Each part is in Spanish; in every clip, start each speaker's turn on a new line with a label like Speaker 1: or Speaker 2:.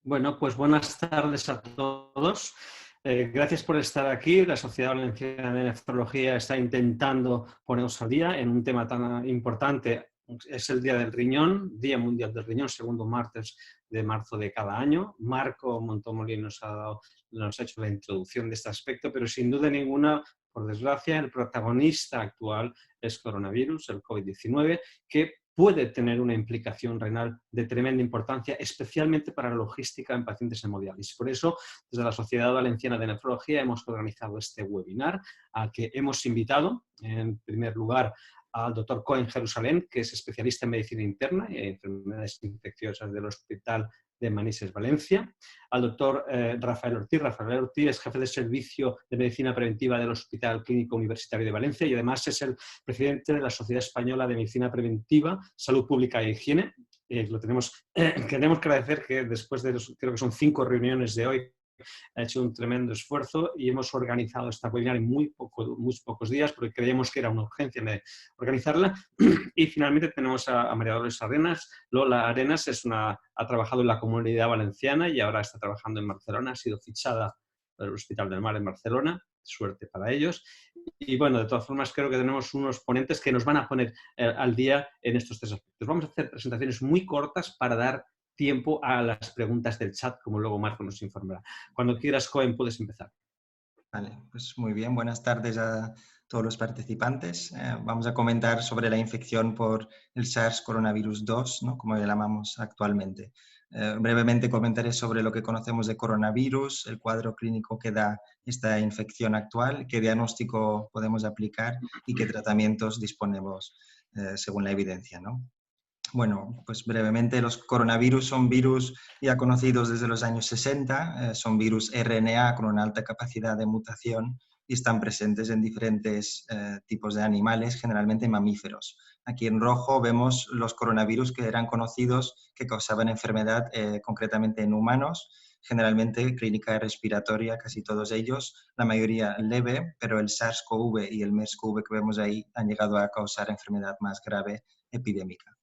Speaker 1: Bueno, pues buenas tardes a todos. Gracias por estar aquí. La Sociedad Valenciana de Nefrología está intentando ponernos al día en un tema tan importante. Es el Día del Riñón, Día Mundial del Riñón, segundo martes de marzo de cada año. Marco Montomoli nos ha hecho la introducción de este aspecto, pero sin duda ninguna, por desgracia, el protagonista actual es coronavirus, el COVID-19, que puede tener una implicación renal de tremenda importancia, especialmente para la logística en pacientes hemodiálisis. Por eso, desde la Sociedad Valenciana de Nefrología hemos organizado este webinar al que hemos invitado, en primer lugar, al doctor Cohen Jerusalén, que es especialista en medicina interna y enfermedades infecciosas del Hospital de Manises, Valencia, al doctor Rafael Ortiz. Rafael Ortiz es jefe de servicio de medicina preventiva del Hospital Clínico Universitario de Valencia y además es el presidente de la Sociedad Española de Medicina Preventiva, Salud Pública e Higiene. Queremos agradecer que después de, creo que son 5 reuniones de hoy, ha hecho un tremendo esfuerzo y hemos organizado esta webinar en muy pocos días porque creíamos que era una urgencia organizarla. Y finalmente tenemos a María Dolores Arenas. Lola Arenas ha trabajado en la Comunidad Valenciana y ahora está trabajando en Barcelona, ha sido fichada por el Hospital del Mar en Barcelona. Suerte para ellos. Y bueno, de todas formas creo que tenemos unos ponentes que nos van a poner al día en estos 3 aspectos. Vamos a hacer presentaciones muy cortas para dar tiempo a las preguntas del chat, como luego Marco nos informará. Cuando quieras, Cohen, puedes empezar.
Speaker 2: Vale, pues muy bien. Buenas tardes a todos los participantes. Vamos a comentar sobre la infección por el SARS coronavirus 2, ¿no? Como le llamamos actualmente. Brevemente comentaré sobre lo que conocemos de coronavirus, el cuadro clínico que da esta infección actual, qué diagnóstico podemos aplicar y qué tratamientos disponemos según la evidencia, ¿no? Bueno, pues brevemente, los coronavirus son virus ya conocidos desde los años 60, son virus RNA con una alta capacidad de mutación y están presentes en diferentes tipos de animales, generalmente mamíferos. Aquí en rojo vemos los coronavirus que eran conocidos, que causaban enfermedad concretamente en humanos, generalmente clínica respiratoria, casi todos ellos, la mayoría leve, pero el SARS-CoV y el MERS-CoV que vemos ahí han llegado a causar enfermedad más grave epidémica.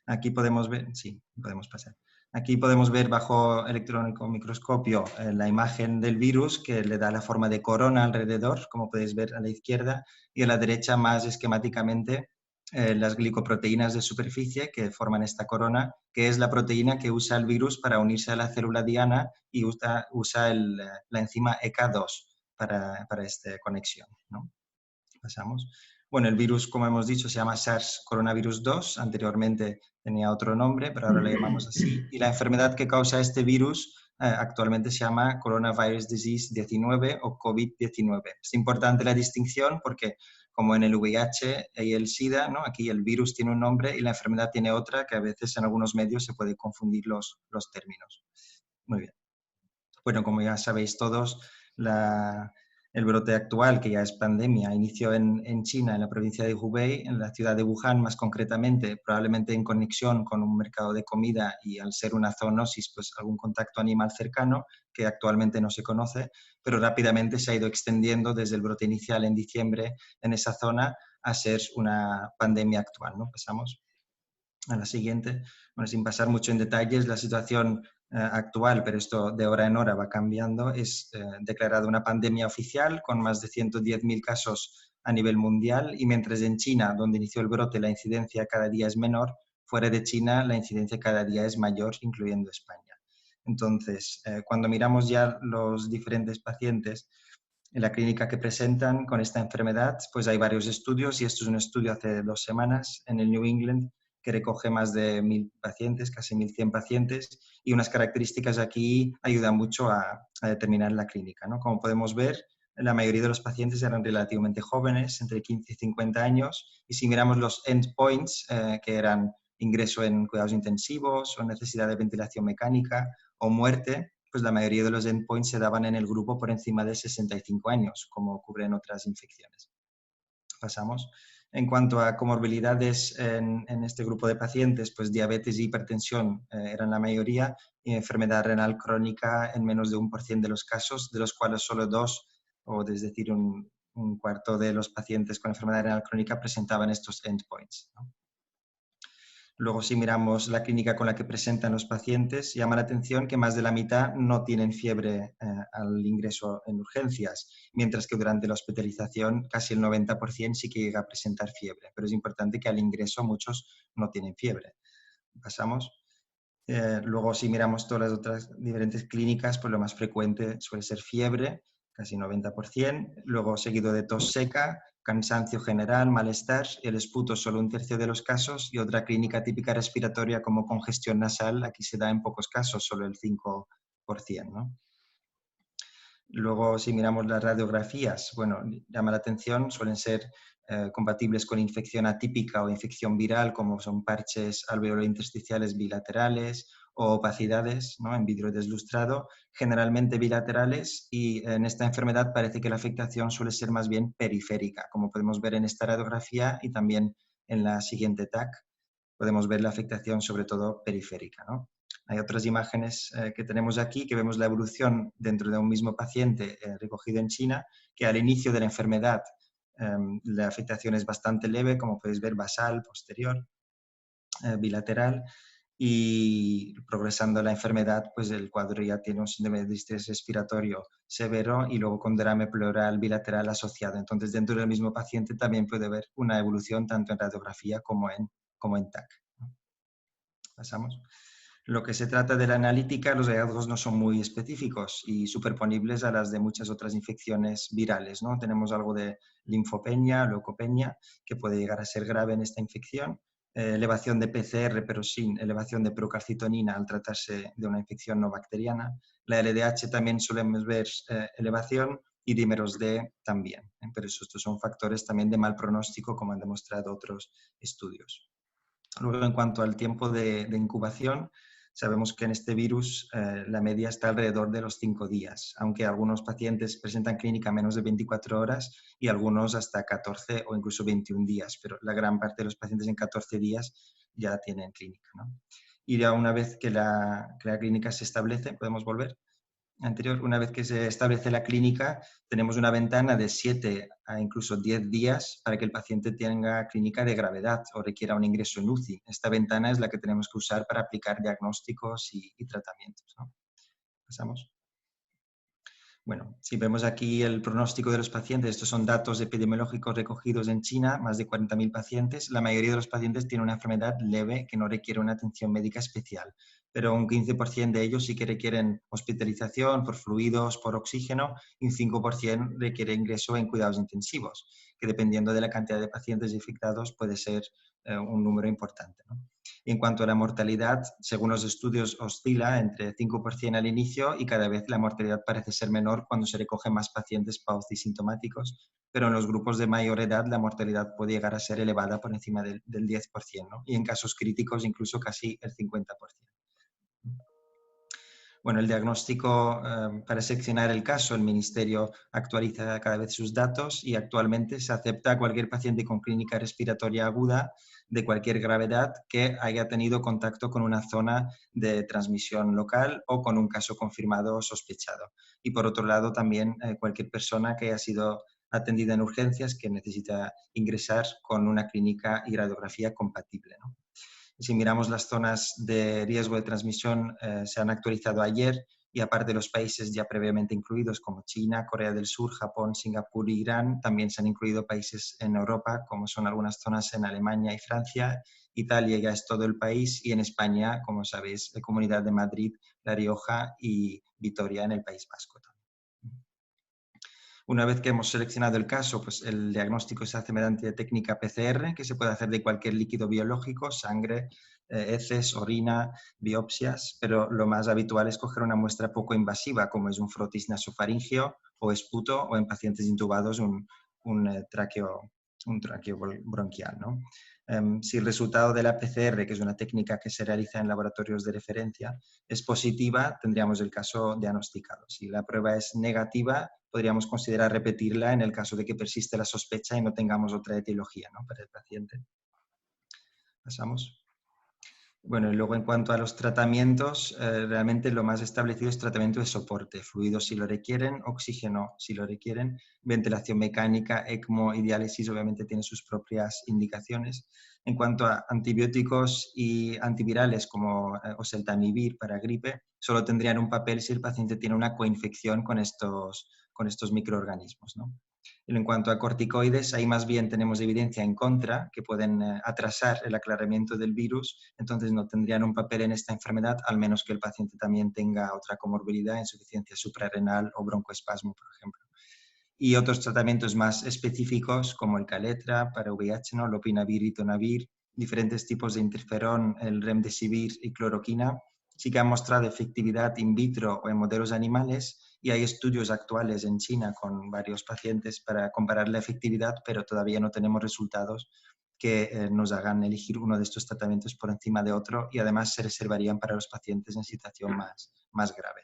Speaker 2: Aquí podemos ver, sí, podemos pasar. Aquí podemos ver bajo electrónico microscopio la imagen del virus que le da la forma de corona alrededor, como podéis ver a la izquierda, y a la derecha más esquemáticamente las glicoproteínas de superficie que forman esta corona, que es la proteína que usa el virus para unirse a la célula diana y usa la enzima ECA2 para esta conexión, ¿no? Pasamos. Bueno, el virus, como hemos dicho, se llama SARS coronavirus 2. Anteriormente tenía otro nombre, pero ahora lo llamamos así. Y la enfermedad que causa este virus actualmente se llama Coronavirus Disease 19 o COVID-19. Es importante la distinción porque, como en el VIH y el SIDA, ¿no? Aquí el virus tiene un nombre y la enfermedad tiene otra, que a veces en algunos medios se puede confundir los términos. Muy bien. Bueno, como ya sabéis todos, el brote actual, que ya es pandemia, inició en China, en la provincia de Hubei, en la ciudad de Wuhan más concretamente, probablemente en conexión con un mercado de comida y al ser una zoonosis, pues algún contacto animal cercano que actualmente no se conoce, pero rápidamente se ha ido extendiendo desde el brote inicial en diciembre en esa zona a ser una pandemia actual, ¿no? Pasamos a la siguiente. Bueno, sin pasar mucho en detalles, la situación actual, pero esto de hora en hora va cambiando, es declarada una pandemia oficial con más de 110.000 casos a nivel mundial y mientras en China, donde inició el brote, la incidencia cada día es menor, fuera de China la incidencia cada día es mayor, incluyendo España. Entonces, cuando miramos ya los diferentes pacientes en la clínica que presentan con esta enfermedad, pues hay varios estudios y esto es un estudio hace 2 semanas en el New England que recoge más de 1.000 pacientes, casi 1.100 pacientes, y unas características aquí ayudan mucho a determinar la clínica, ¿no? Como podemos ver, la mayoría de los pacientes eran relativamente jóvenes, entre 15 y 50 años, y si miramos los endpoints, que eran ingreso en cuidados intensivos o necesidad de ventilación mecánica o muerte, pues la mayoría de los endpoints se daban en el grupo por encima de 65 años, como ocurre en otras infecciones. Pasamos. En cuanto a comorbilidades en este grupo de pacientes, pues diabetes y hipertensión eran la mayoría y enfermedad renal crónica en menos de 1% de los casos, de los cuales solo 2, o es decir, un cuarto de los pacientes con enfermedad renal crónica presentaban estos endpoints, ¿no? Luego, si miramos la clínica con la que presentan los pacientes, llama la atención que más de la mitad no tienen fiebre al ingreso en urgencias, mientras que durante la hospitalización casi el 90% sí que llega a presentar fiebre. Pero es importante que al ingreso muchos no tienen fiebre. Pasamos. Luego, si miramos todas las otras diferentes clínicas, pues lo más frecuente suele ser fiebre, casi 90%, luego seguido de tos seca, cansancio general, malestar, el esputo solo un tercio de los casos y otra clínica típica respiratoria como congestión nasal, aquí se da en pocos casos, solo el 5%, ¿no? Luego, si miramos las radiografías, bueno, llama la atención, suelen ser compatibles con infección atípica o infección viral, como son parches alveolo-intersticiales bilaterales o opacidades, ¿no?, en vidrio deslustrado, generalmente bilaterales, y en esta enfermedad parece que la afectación suele ser más bien periférica, como podemos ver en esta radiografía y también en la siguiente TAC, podemos ver la afectación sobre todo periférica, ¿no? Hay otras imágenes que tenemos aquí que vemos la evolución dentro de un mismo paciente recogido en China, que al inicio de la enfermedad la afectación es bastante leve, como podéis ver, basal, posterior, bilateral, y progresando la enfermedad, pues el cuadro ya tiene un síndrome de distrés respiratorio severo y luego con derrame pleural bilateral asociado. Entonces, dentro del mismo paciente también puede haber una evolución tanto en radiografía como en TAC. Pasamos. Lo que se trata de la analítica, los hallazgos no son muy específicos y superponibles a las de muchas otras infecciones virales, ¿no? Tenemos algo de linfopenia, leucopenia, que puede llegar a ser grave en esta infección, elevación de PCR, pero sin elevación de procalcitonina al tratarse de una infección no bacteriana. La LDH también solemos ver elevación y dímeros D también, pero estos son factores también de mal pronóstico, como han demostrado otros estudios. Luego, en cuanto al tiempo de incubación, sabemos que en este virus la media está alrededor de los 5 días, aunque algunos pacientes presentan clínica menos de 24 horas y algunos hasta 14 o incluso 21 días, pero la gran parte de los pacientes en 14 días ya tienen clínica, ¿no? Y ya una vez que la clínica se establece, podemos volver. Anterior, una vez que se establece la clínica, tenemos una ventana de 7 a incluso 10 días para que el paciente tenga clínica de gravedad o requiera un ingreso en UCI. Esta ventana es la que tenemos que usar para aplicar diagnósticos y tratamientos, ¿no? Pasamos. Bueno, si vemos aquí el pronóstico de los pacientes, estos son datos epidemiológicos recogidos en China, más de 40.000 pacientes. La mayoría de los pacientes tienen una enfermedad leve que no requiere una atención médica especial, pero un 15% de ellos sí que requieren hospitalización por fluidos, por oxígeno, y un 5% requiere ingreso en cuidados intensivos, que dependiendo de la cantidad de pacientes infectados puede ser un número importante, ¿no? Y en cuanto a la mortalidad, según los estudios, oscila entre 5% al inicio y cada vez la mortalidad parece ser menor cuando se recogen más pacientes PAUCI sintomáticos, pero en los grupos de mayor edad la mortalidad puede llegar a ser elevada por encima del 10%, ¿no? Y en casos críticos incluso casi el 50%. Bueno, el diagnóstico, para seccionar el caso, el Ministerio actualiza cada vez sus datos y actualmente se acepta a cualquier paciente con clínica respiratoria aguda de cualquier gravedad que haya tenido contacto con una zona de transmisión local o con un caso confirmado o sospechado. Y por otro lado, también cualquier persona que haya sido atendida en urgencias que necesita ingresar con una clínica y radiografía compatible, ¿no? Si miramos las zonas de riesgo de transmisión, se han actualizado ayer y aparte de los países ya previamente incluidos como China, Corea del Sur, Japón, Singapur y Irán, también se han incluido países en Europa como son algunas zonas en Alemania y Francia. Italia ya es todo el país y en España, como sabéis, la Comunidad de Madrid, La Rioja y Vitoria en el País Vasco también. Una vez que hemos seleccionado el caso, pues el diagnóstico se hace mediante técnica PCR, que se puede hacer de cualquier líquido biológico, sangre, heces, orina, biopsias, pero lo más habitual es coger una muestra poco invasiva, como es un frotis nasofaringeo o esputo, o en pacientes intubados un tráqueo bronquial, ¿no? Si el resultado de la PCR, que es una técnica que se realiza en laboratorios de referencia, es positiva, tendríamos el caso diagnosticado. Si la prueba es negativa, podríamos considerar repetirla en el caso de que persiste la sospecha y no tengamos otra etiología, ¿no?, para el paciente. Pasamos. Bueno, y luego en cuanto a los tratamientos, realmente lo más establecido es tratamiento de soporte, fluidos si lo requieren, oxígeno si lo requieren, ventilación mecánica, ECMO y diálisis obviamente tienen sus propias indicaciones. En cuanto a antibióticos y antivirales como oseltamivir para gripe, solo tendrían un papel si el paciente tiene una coinfección con estos microorganismos, ¿no? En cuanto a corticoides, ahí más bien tenemos evidencia en contra que pueden atrasar el aclaramiento del virus, entonces no tendrían un papel en esta enfermedad, al menos que el paciente también tenga otra comorbilidad, insuficiencia suprarrenal o broncoespasmo, por ejemplo. Y otros tratamientos más específicos como el Caletra para VIH, ¿no? Lopinavir, ritonavir, diferentes tipos de interferón, el remdesivir y cloroquina, sí que han mostrado efectividad in vitro o en modelos animales y hay estudios actuales en China con varios pacientes para comparar la efectividad, pero todavía no tenemos resultados que nos hagan elegir uno de estos tratamientos por encima de otro y además se reservarían para los pacientes en situación más grave.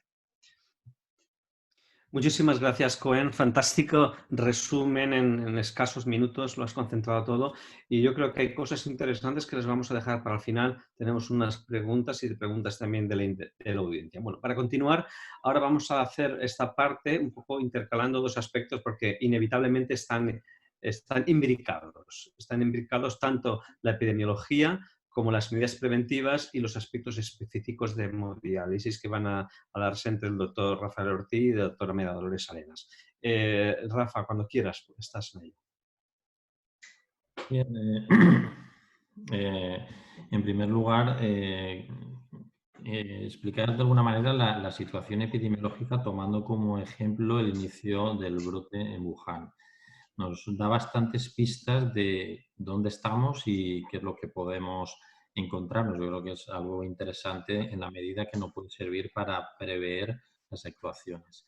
Speaker 1: Muchísimas gracias, Cohen. Fantástico resumen en escasos minutos, lo has concentrado todo. Y yo creo que hay cosas interesantes que les vamos a dejar para el final. Tenemos unas preguntas y preguntas también de la audiencia. Bueno, para continuar, ahora vamos a hacer esta parte un poco intercalando dos aspectos porque inevitablemente están imbricados. Están imbricados tanto la epidemiología como las medidas preventivas y los aspectos específicos de hemodiálisis que van a darse entre el doctor Rafael Ortiz y el doctor María Dolores Salinas. Rafa, cuando quieras, estás en ello.
Speaker 3: Bien, en primer lugar, explicar de alguna manera la situación epidemiológica tomando como ejemplo el inicio del brote en Wuhan. Nos da bastantes pistas de dónde estamos y qué es lo que podemos encontrarnos. Yo creo que es algo interesante en la medida que nos puede servir para prever las actuaciones.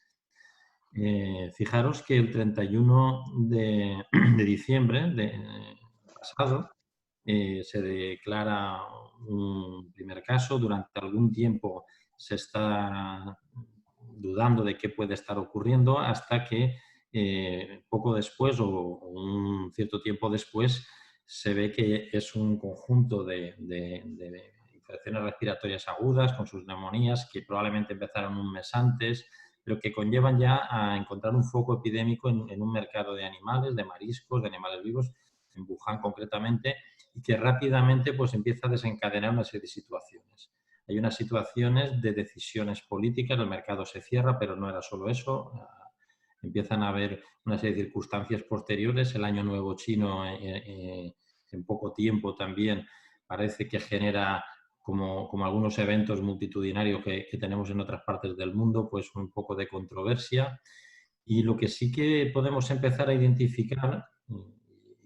Speaker 3: Fijaros que el 31 de diciembre pasado se declara un primer caso. Durante algún tiempo se está dudando de qué puede estar ocurriendo hasta que poco después o un cierto tiempo después se ve que es un conjunto de infecciones respiratorias agudas con sus neumonías que probablemente empezaron un mes antes, pero que conllevan ya a encontrar un foco epidémico en un mercado de animales, de mariscos, de animales vivos, en Wuhan concretamente, y que rápidamente pues empieza a desencadenar una serie de situaciones. Hay unas situaciones de decisiones políticas, el mercado se cierra, pero no era solo eso. Empiezan a haber una serie de circunstancias posteriores. El Año Nuevo chino, en poco tiempo también, parece que genera, como algunos eventos multitudinarios que tenemos en otras partes del mundo, pues un poco de controversia. Y lo que sí que podemos empezar a identificar,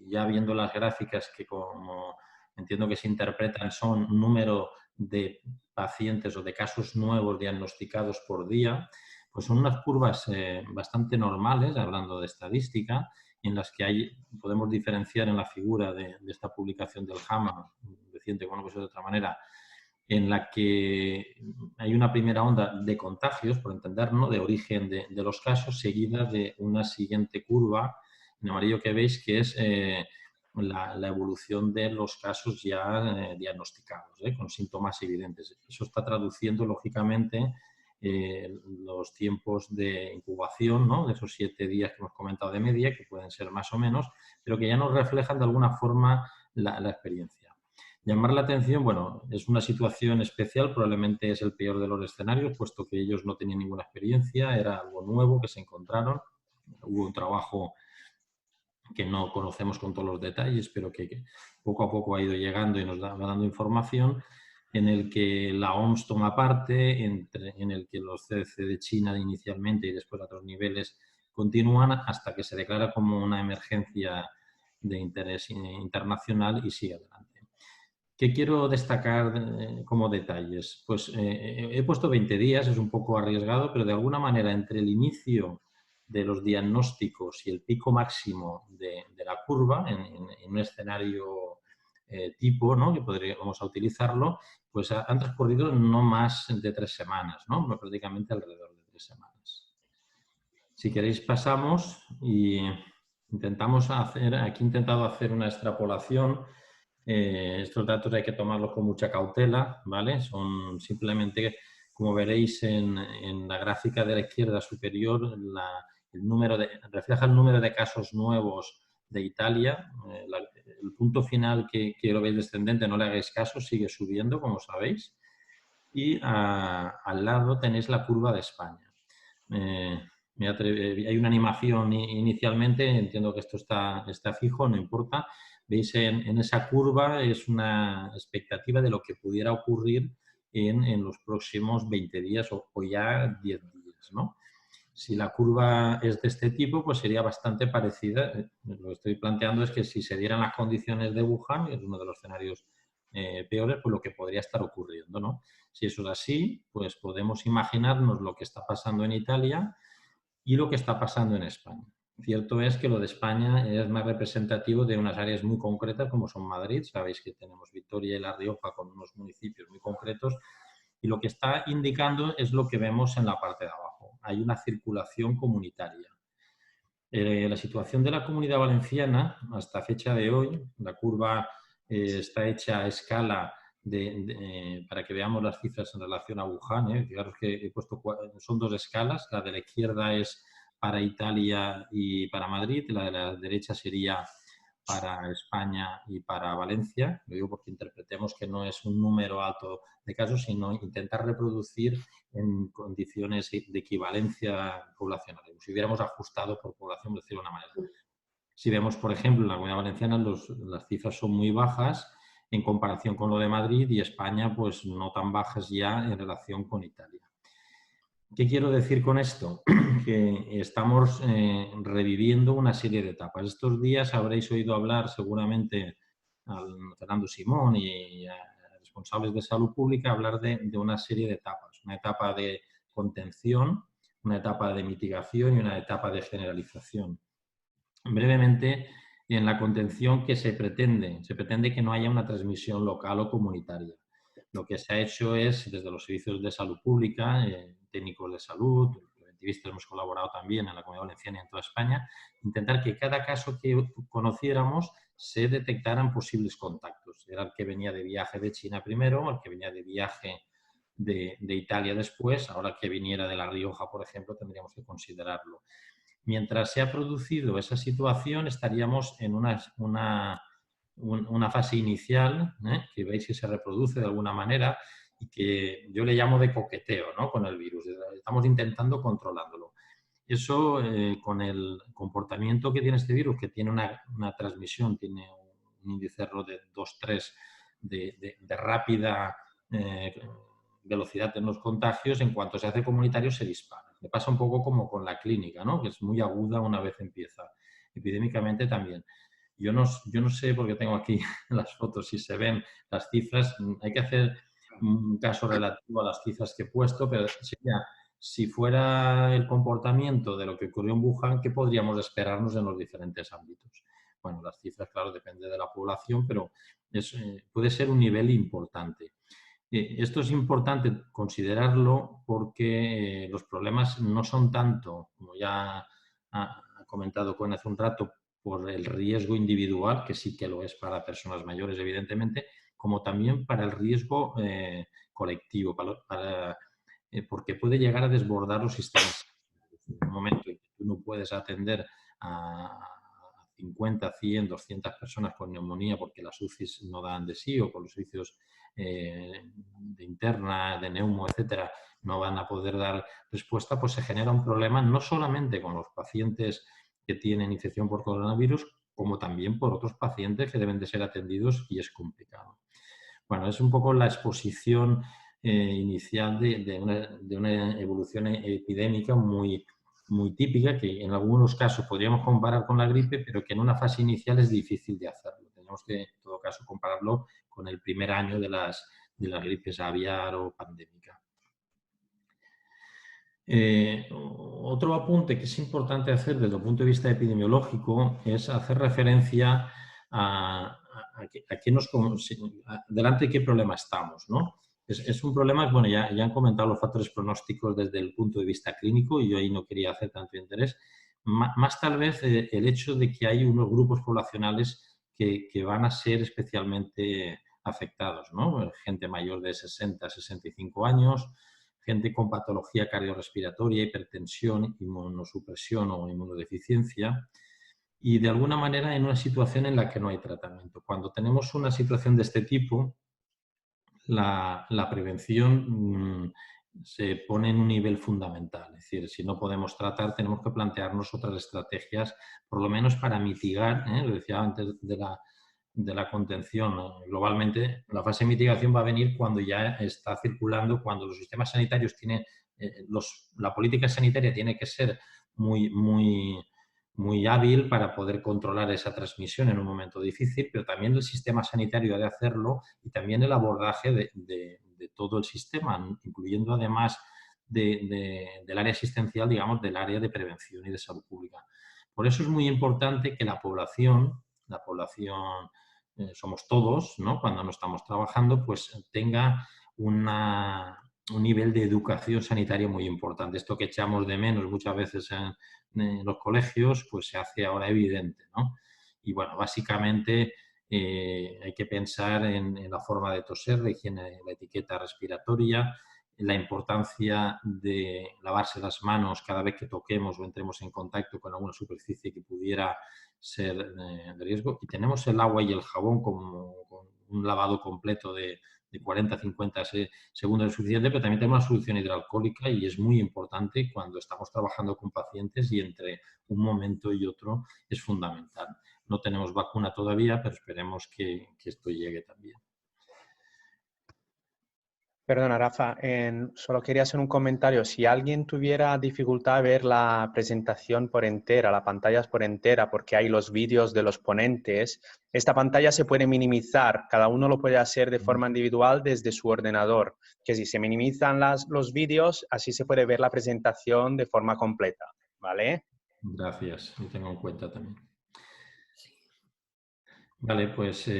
Speaker 3: ya viendo las gráficas que como entiendo que se interpretan son número de pacientes o de casos nuevos diagnosticados por día, pues son unas curvas bastante normales, hablando de estadística, en las que podemos diferenciar en la figura de esta publicación del JAMA, reciente, bueno, pues de otra manera, en la que hay una primera onda de contagios, por entender, ¿no?, de origen de los casos, seguida de una siguiente curva, en amarillo que veis, que es la evolución de los casos ya diagnosticados, con síntomas evidentes. Eso está traduciendo, lógicamente, los tiempos de incubación, ¿no?, de esos 7 días que hemos comentado de media, que pueden ser más o menos, pero que ya nos reflejan de alguna forma la experiencia. Llamar la atención, bueno, es una situación especial, probablemente es el peor de los escenarios, puesto que ellos no tenían ninguna experiencia, era algo nuevo que se encontraron, hubo un trabajo que no conocemos con todos los detalles, pero que poco a poco ha ido llegando y nos va dando información, en el que la OMS toma parte, en el que los CDC de China inicialmente y después a otros niveles continúan hasta que se declara como una emergencia de interés internacional y sigue adelante. ¿Qué quiero destacar como detalles? Pues he puesto 20 días, es un poco arriesgado, pero de alguna manera entre el inicio de los diagnósticos y el pico máximo de la curva, en un escenario tipo, ¿no?, que podríamos utilizarlo, pues han transcurrido no más de 3 semanas, ¿no?, prácticamente alrededor de 3 semanas. Si queréis pasamos y intentamos hacer, aquí he intentado hacer una extrapolación Estos datos hay que tomarlos con mucha cautela, ¿vale? Son simplemente, como veréis en la gráfica de la izquierda superior, refleja el número de casos nuevos de Italia. El punto final que lo veis descendente, no le hagáis caso, sigue subiendo, como sabéis. Y al lado tenéis la curva de España. Hay una animación inicialmente, entiendo que esto está fijo, no importa. Veis en esa curva es una expectativa de lo que pudiera ocurrir en los próximos 20 días o ya 10 días, ¿no? Si la curva es de este tipo, pues sería bastante parecida. Lo que estoy planteando es que si se dieran las condiciones de Wuhan, que es uno de los escenarios peores, pues lo que podría estar ocurriendo, ¿no? Si eso es así, pues podemos imaginarnos lo que está pasando en Italia y lo que está pasando en España. Cierto es que lo de España es más representativo de unas áreas muy concretas como son Madrid. Sabéis que tenemos Vitoria y La Rioja con unos municipios muy concretos y lo que está indicando es lo que vemos en la parte de abajo. Hay una circulación comunitaria. La situación de la Comunidad Valenciana hasta fecha de hoy, la curva está hecha a escala para que veamos las cifras en relación a Wuhan. Fijaros que he puesto, son dos escalas, la de la izquierda es para Italia y para Madrid, la de la derecha sería para España y para Valencia. Lo digo porque interpretemos que no es un número alto de casos, sino intentar reproducir en condiciones de equivalencia poblacional. Si hubiéramos ajustado por población, por decirlo de una manera. Si vemos, por ejemplo, en la Comunidad Valenciana las cifras son muy bajas en comparación con lo de Madrid y España pues no tan bajas ya en relación con Italia. ¿Qué quiero decir con esto? Que estamos reviviendo una serie de etapas. Estos días habréis oído hablar seguramente a Fernando Simón y a responsables de salud pública hablar de una serie de etapas. Una etapa de contención, una etapa de mitigación y una etapa de generalización. Brevemente, en la contención, ¿qué se pretende? Se pretende que no haya una transmisión local o comunitaria. Lo que se ha hecho es, desde los servicios de salud pública, técnicos de salud, preventivistas, hemos colaborado también en la Comunidad Valenciana y en toda España, intentar que cada caso que conociéramos se detectaran posibles contactos. Era el que venía de viaje de China primero, el que venía de viaje de Italia después, ahora que viniera de La Rioja, por ejemplo, tendríamos que considerarlo. Mientras se ha producido esa situación, estaríamos en una fase inicial, que veis que se reproduce de alguna manera y que yo le llamo de coqueteo, ¿no?, con el virus. Estamos intentando controlándolo. Eso, con el comportamiento que tiene este virus, que tiene una transmisión, tiene un índice de 2-3 de rápida velocidad en los contagios, en cuanto se hace comunitario se dispara. Le pasa un poco como con la clínica, ¿no?, que es muy aguda una vez empieza. Epidémicamente también. Yo no sé, porque tengo aquí las fotos, si se ven las cifras. Hay que hacer un caso relativo a las cifras que he puesto, pero sería, si fuera el comportamiento de lo que ocurrió en Wuhan, ¿qué podríamos esperarnos en los diferentes ámbitos? Bueno, las cifras, claro, depende de la población, pero puede ser un nivel importante. Esto es importante considerarlo porque los problemas no son tanto, como ya ha comentado Cohen hace un rato, por el riesgo individual, que sí que lo es para personas mayores, evidentemente, como también para el riesgo colectivo, porque puede llegar a desbordar los sistemas. En un momento en que tú no puedes atender a 50, 100, 200 personas con neumonía porque las UCIs no dan de sí o con los servicios de interna, de neumo, etcétera, no van a poder dar respuesta, pues se genera un problema no solamente con los pacientes que tienen infección por coronavirus, como también por otros pacientes que deben de ser atendidos y es complicado. Bueno, es un poco la exposición inicial de una evolución epidémica muy típica, que en algunos casos podríamos comparar con la gripe, pero que en una fase inicial es difícil de hacerlo. Tenemos que, en todo caso, compararlo con el primer año de las gripes aviar o pandémica. Otro apunte que es importante hacer desde el punto de vista epidemiológico es hacer referencia delante de qué problema estamos, ¿no? Es un problema, bueno, ya han comentado los factores pronósticos desde el punto de vista clínico y yo ahí no quería hacer tanto interés. Más tal vez el hecho de que hay unos grupos poblacionales que van a ser especialmente afectados, ¿no? Gente mayor de 60, 65 años, gente con patología cardiorrespiratoria, hipertensión, inmunosupresión o inmunodeficiencia, y de alguna manera en una situación en la que no hay tratamiento. Cuando tenemos una situación de este tipo, la prevención se pone en un nivel fundamental. Es decir, si no podemos tratar, tenemos que plantearnos otras estrategias, por lo menos para mitigar, lo decía antes de la contención. Globalmente, la fase de mitigación va a venir cuando ya está circulando, cuando los sistemas sanitarios tienen, la política sanitaria tiene que ser muy hábil para poder controlar esa transmisión en un momento difícil, pero también el sistema sanitario ha de hacerlo y también el abordaje de todo el sistema, incluyendo además del área asistencial, digamos, del área de prevención y de salud pública. Por eso es muy importante que la población somos todos, ¿no? Cuando no estamos trabajando, pues tenga un nivel de educación sanitaria muy importante. Esto que echamos de menos muchas veces en los colegios, pues se hace ahora evidente, ¿no? Y bueno, básicamente hay que pensar en la forma de toser, la higiene, la etiqueta respiratoria, la importancia de lavarse las manos cada vez que toquemos o entremos en contacto con alguna superficie que pudiera ser de riesgo. Y tenemos el agua y el jabón como un lavado completo de 40-50 segundos es suficiente, pero también tenemos una solución hidroalcohólica y es muy importante cuando estamos trabajando con pacientes y entre un momento y otro es fundamental. No tenemos vacuna todavía, pero esperemos que esto llegue también.
Speaker 4: Perdona, Rafa, solo quería hacer un comentario. Si alguien tuviera dificultad a ver la presentación por entera, la pantalla por entera, porque hay los vídeos de los ponentes, esta pantalla se puede minimizar. Cada uno lo puede hacer de forma individual desde su ordenador. Que si se minimizan los vídeos, así se puede ver la presentación de forma completa, ¿vale?
Speaker 3: Gracias, lo tengo en cuenta también. Vale, pues...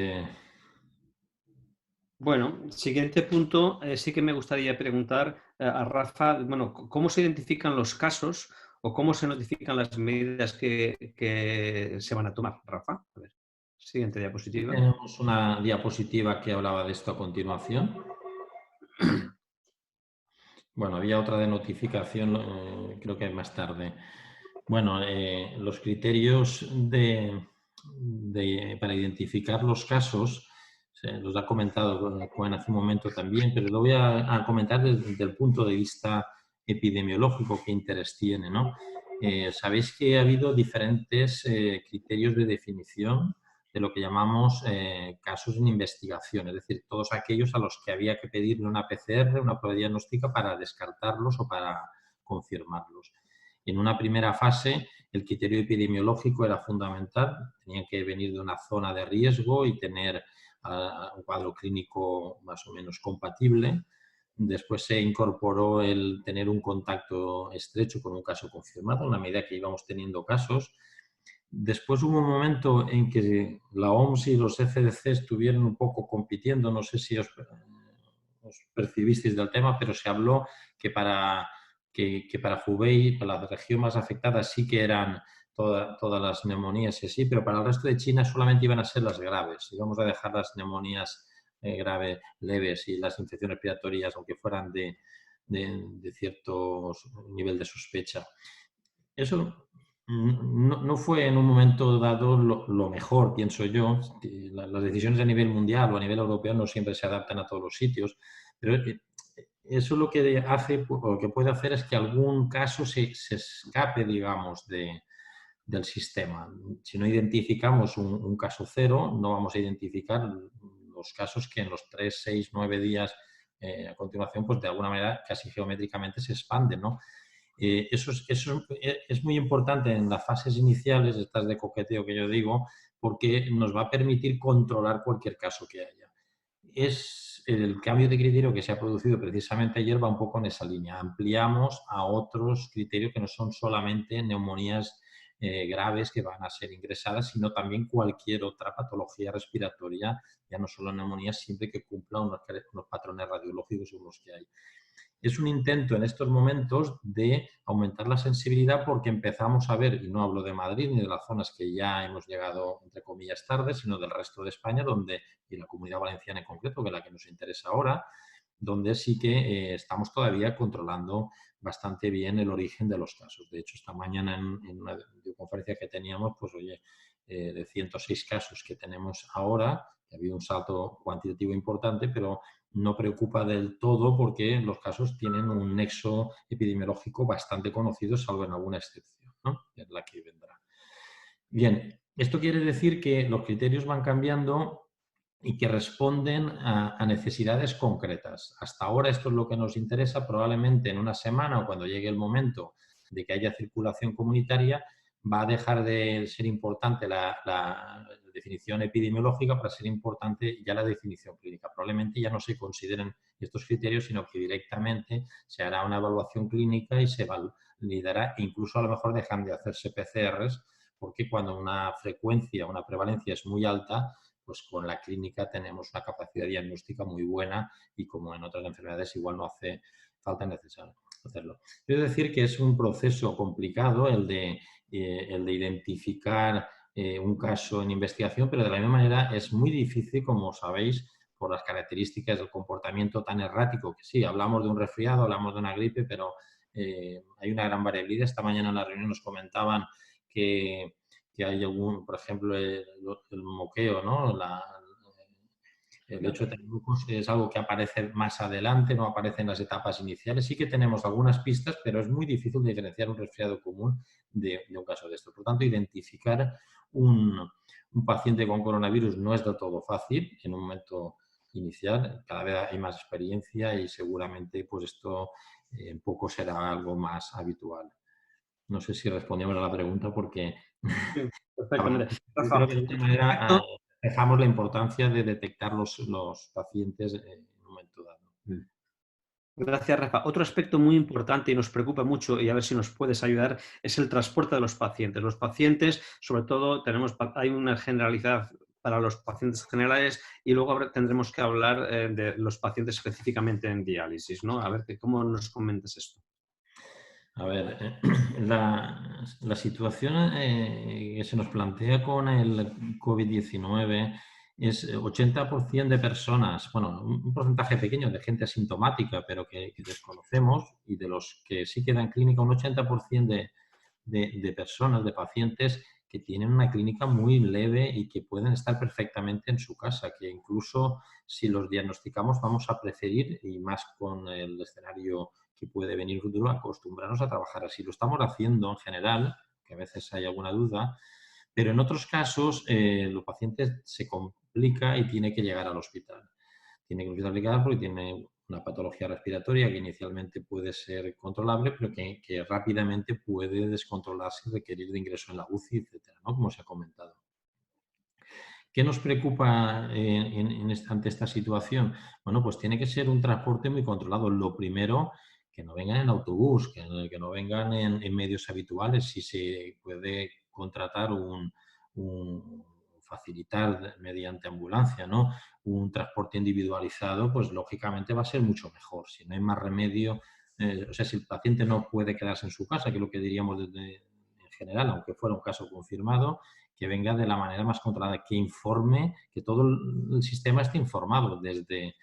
Speaker 1: Bueno, siguiente punto, sí que me gustaría preguntar a Rafa, bueno, ¿cómo se identifican los casos o cómo se notifican las medidas que se van a tomar? Rafa, a ver, siguiente diapositiva.
Speaker 3: Tenemos una diapositiva que hablaba de esto a continuación. Bueno, había otra de notificación, creo que más tarde. Bueno, los criterios para identificar los casos, los ha comentado Juan hace un momento también, pero lo voy a comentar desde el punto de vista epidemiológico, qué interés tiene, ¿no? Sabéis que ha habido diferentes criterios de definición de lo que llamamos casos en investigación, es decir, todos aquellos a los que había que pedirle una PCR, una prueba diagnóstica, para descartarlos o para confirmarlos. En una primera fase, el criterio epidemiológico era fundamental, tenían que venir de una zona de riesgo y tener un cuadro clínico más o menos compatible. Después se incorporó el tener un contacto estrecho con un caso confirmado, a medida que íbamos teniendo casos. Después hubo un momento en que la OMS y los CDC estuvieron un poco compitiendo, no sé si os percibisteis del tema, pero se habló que para Hubei, para la región más afectada, sí que eran todas las neumonías y así, pero para el resto de China solamente iban a ser las graves. Íbamos a dejar las neumonías graves, leves y las infecciones respiratorias, aunque fueran de cierto nivel de sospecha. Eso no fue en un momento dado lo mejor, pienso yo. Las decisiones a nivel mundial o a nivel europeo no siempre se adaptan a todos los sitios, pero eso lo que hace, o lo que puede hacer, es que algún caso se escape, digamos, del sistema. Si no identificamos un caso cero, no vamos a identificar los casos que en los 3, 6, 9 días a continuación, pues de alguna manera casi geométricamente se expanden, ¿no? Eso es muy importante en las fases iniciales, estas de coqueteo que yo digo, porque nos va a permitir controlar cualquier caso que haya. Es el cambio de criterio que se ha producido precisamente ayer, va un poco en esa línea. Ampliamos a otros criterios que no son solamente neumonías graves que van a ser ingresadas, sino también cualquier otra patología respiratoria, ya no solo neumonía, siempre que cumpla unos patrones radiológicos según los que hay. Es un intento en estos momentos de aumentar la sensibilidad porque empezamos a ver, y no hablo de Madrid ni de las zonas que ya hemos llegado, entre comillas, tarde, sino del resto de España, donde, y la Comunidad Valenciana en concreto, que es la que nos interesa ahora, donde sí que estamos todavía controlando bastante bien el origen de los casos. De hecho, esta mañana en una videoconferencia que teníamos, pues oye, de 106 casos que tenemos ahora, ha habido un salto cuantitativo importante, pero no preocupa del todo porque los casos tienen un nexo epidemiológico bastante conocido, salvo en alguna excepción, ¿no? Que es la que vendrá. Bien, esto quiere decir que los criterios van cambiando y que responden a necesidades concretas. Hasta ahora esto es lo que nos interesa. Probablemente en una semana o cuando llegue el momento de que haya circulación comunitaria va a dejar de ser importante la definición epidemiológica para ser importante ya la definición clínica. Probablemente ya no se consideren estos criterios, sino que directamente se hará una evaluación clínica y se validará, e incluso a lo mejor dejan de hacerse PCRs, porque cuando una frecuencia, una prevalencia es muy alta, pues con la clínica tenemos una capacidad diagnóstica muy buena y como en otras enfermedades igual no hace falta necesario hacerlo. Quiero decir que es un proceso complicado el de identificar un caso en investigación, pero de la misma manera es muy difícil, como sabéis, por las características del comportamiento tan errático, que sí, hablamos de un resfriado, hablamos de una gripe, pero hay una gran variabilidad. Esta mañana en la reunión nos comentaban que hay algún, por ejemplo, el moqueo, ¿no? El hecho de tener glucos es algo que aparece más adelante, no aparece en las etapas iniciales. Sí que tenemos algunas pistas, pero es muy difícil diferenciar un resfriado común de un caso de esto. Por lo tanto, identificar un paciente con coronavirus no es del todo fácil en un momento inicial. Cada vez hay más experiencia y seguramente pues esto en poco será algo más habitual. No sé si respondemos a la pregunta porque...
Speaker 1: Sí, perfectamente.
Speaker 3: Yo creo que de alguna manera dejamos la importancia de detectar los pacientes en un momento dado.
Speaker 1: Gracias, Rafa. Otro aspecto muy importante y nos preocupa mucho, y a ver si nos puedes ayudar, es el transporte de los pacientes. Los pacientes, sobre todo, hay una generalidad para los pacientes generales y luego tendremos que hablar de los pacientes específicamente en diálisis, ¿no? A ver, ¿cómo nos comentas esto?
Speaker 3: A ver, la situación que se nos plantea con el COVID-19 es 80% de personas, bueno, un porcentaje pequeño de gente asintomática, pero que desconocemos, y de los que sí quedan clínica, un 80% de personas, de pacientes que tienen una clínica muy leve y que pueden estar perfectamente en su casa, que incluso si los diagnosticamos vamos a preferir, y más con el escenario que puede venir futuro, acostumbrarnos a trabajar así. Lo estamos haciendo en general, que a veces hay alguna duda, pero en otros casos los pacientes se complica y tiene que llegar al hospital. Tiene que hospitalizar porque tiene una patología respiratoria que inicialmente puede ser controlable, pero que rápidamente puede descontrolarse y requerir de ingreso en la UCI, etcétera, ¿no? Como se ha comentado. ¿Qué nos preocupa ante esta situación? Bueno, pues tiene que ser un transporte muy controlado. Lo primero, que no vengan en autobús, que no vengan en medios habituales. Si se puede contratar facilitar mediante ambulancia, ¿no? Un transporte individualizado, pues lógicamente va a ser mucho mejor. Si no hay más remedio, o sea, si el paciente no puede quedarse en su casa, que es lo que diríamos en general, aunque fuera un caso confirmado, que venga de la manera más controlada, que informe, que todo el sistema esté informado, desde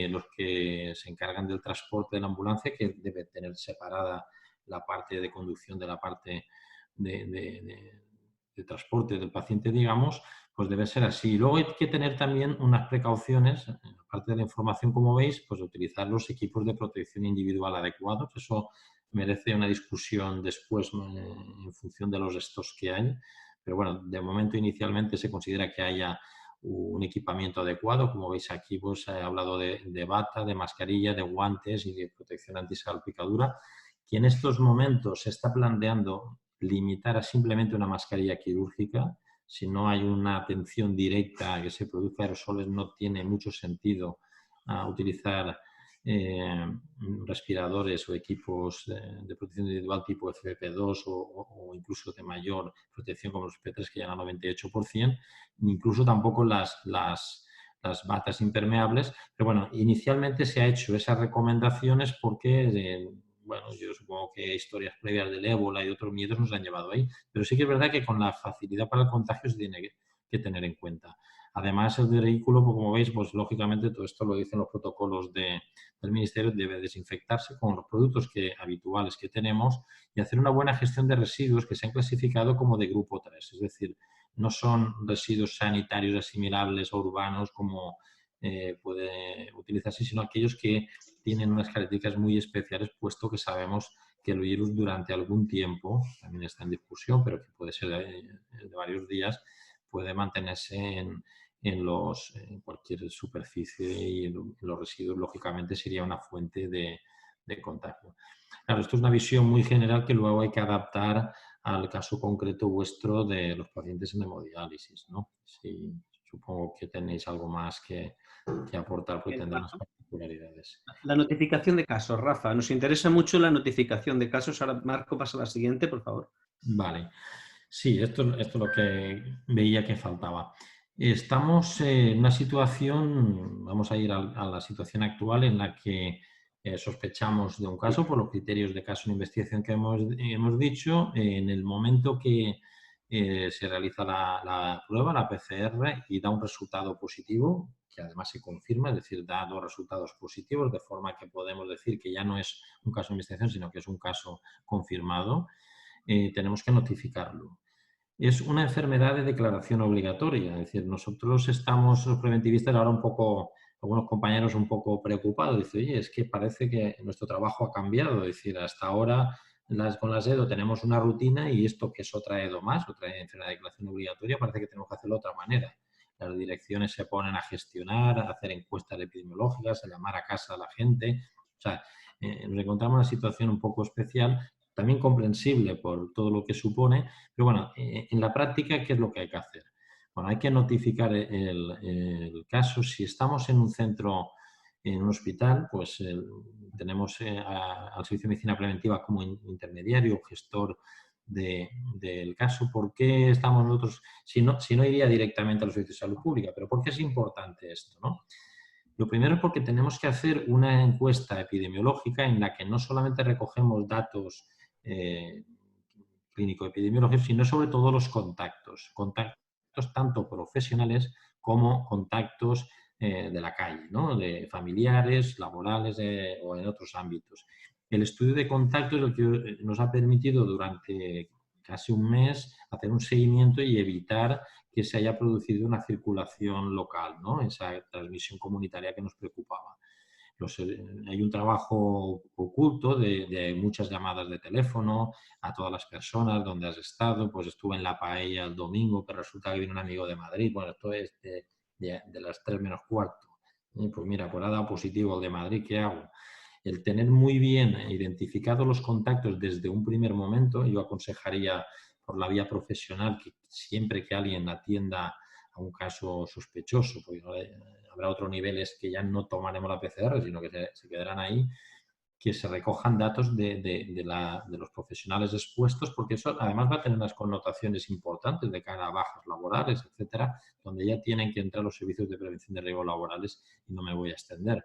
Speaker 3: los que se encargan del transporte de la ambulancia, que debe tener separada la parte de conducción de la parte de transporte del paciente, digamos, pues debe ser así. Luego hay que tener también unas precauciones, aparte de la información, como veis, pues utilizar los equipos de protección individual adecuados. Eso merece una discusión después en función de los estos que hay. Pero bueno, de momento inicialmente se considera que haya un equipamiento adecuado. Como veis aquí, pues he hablado de bata, de mascarilla, de guantes y de protección antisalpicadura, que en estos momentos se está planteando limitar a simplemente una mascarilla quirúrgica. Si no hay una atención directa a que se produzca aerosoles, no tiene mucho sentido utilizar respiradores o equipos de protección individual tipo FFP2 o incluso de mayor protección como los P3 que llegan al 98%, incluso tampoco las batas impermeables, pero bueno, inicialmente se ha hecho esas recomendaciones porque, bueno, yo supongo que historias previas del ébola y otros miedos nos han llevado ahí, pero sí que es verdad que con la facilidad para el contagio se tiene que tener en cuenta. Además, el vehículo, como veis, pues lógicamente todo esto lo dicen los protocolos del Ministerio, debe desinfectarse con los productos habituales que tenemos y hacer una buena gestión de residuos que se han clasificado como de grupo 3, es decir, no son residuos sanitarios asimilables o urbanos como puede utilizarse, sino aquellos que tienen unas características muy especiales, puesto que sabemos que el virus durante algún tiempo, también está en discusión, pero que puede ser de varios días, puede mantenerse en cualquier superficie y los residuos, lógicamente, sería una fuente de contagio. Claro, esto es una visión muy general que luego hay que adaptar al caso concreto vuestro de los pacientes en hemodiálisis, ¿no? Sí, supongo que tenéis algo más que aportar porque tendrán unas particularidades.
Speaker 1: La notificación de casos, Rafa. Nos interesa mucho la notificación de casos. Ahora, Marco, pasa a la siguiente, por favor.
Speaker 3: Vale. Sí, esto es lo que veía que faltaba. Estamos en una situación, vamos a ir a la situación actual en la que sospechamos de un caso por los criterios de caso de investigación que hemos dicho. En el momento que se realiza la prueba, la PCR, y da un resultado positivo, que además se confirma, es decir, da 2 resultados positivos, de forma que podemos decir que ya no es un caso de investigación, sino que es un caso confirmado, tenemos que notificarlo. Es una enfermedad de declaración obligatoria, es decir, nosotros estamos, los preventivistas, ahora un poco, algunos compañeros un poco preocupados, dicen, oye, es que parece que nuestro trabajo ha cambiado, es decir, hasta ahora con las EDO tenemos una rutina y esto que es otra EDO más, otra enfermedad de declaración obligatoria, parece que tenemos que hacerlo de otra manera. Las direcciones se ponen a gestionar, a hacer encuestas epidemiológicas, a llamar a casa a la gente, o sea, nos encontramos en una situación un poco especial, también comprensible por todo lo que supone, pero bueno, en la práctica, ¿qué es lo que hay que hacer? Bueno, hay que notificar el caso. Si estamos en un centro, en un hospital, pues tenemos al Servicio de Medicina Preventiva como intermediario, gestor del caso. ¿Por qué estamos nosotros? Si no iría directamente a los servicios de salud pública, pero ¿por qué es importante esto, no? Lo primero es porque tenemos que hacer una encuesta epidemiológica en la que no solamente recogemos datos clínico-epidemiológicos, sino sobre todo los contactos tanto profesionales como contactos de la calle, ¿no? De familiares, laborales o en otros ámbitos. El estudio de contactos es lo que nos ha permitido durante casi un mes hacer un seguimiento y evitar que se haya producido una circulación local, ¿no? Esa transmisión comunitaria que nos preocupaba. Hay un trabajo oculto de muchas llamadas de teléfono a todas las personas, donde has estado, pues estuve en la paella el domingo, pero resulta que viene un amigo de Madrid, bueno, esto es de las 3 menos cuarto. Pues mira, pues ha dado positivo el de Madrid, ¿qué hago? El tener muy bien identificados los contactos desde un primer momento, yo aconsejaría por la vía profesional que siempre que alguien atienda a un caso sospechoso, porque habrá otros niveles que ya no tomaremos la PCR, sino que se quedarán ahí, que se recojan datos de los profesionales expuestos, porque eso además va a tener unas connotaciones importantes de cara a bajas laborales, etcétera, donde ya tienen que entrar los servicios de prevención de riesgos laborales y no me voy a extender.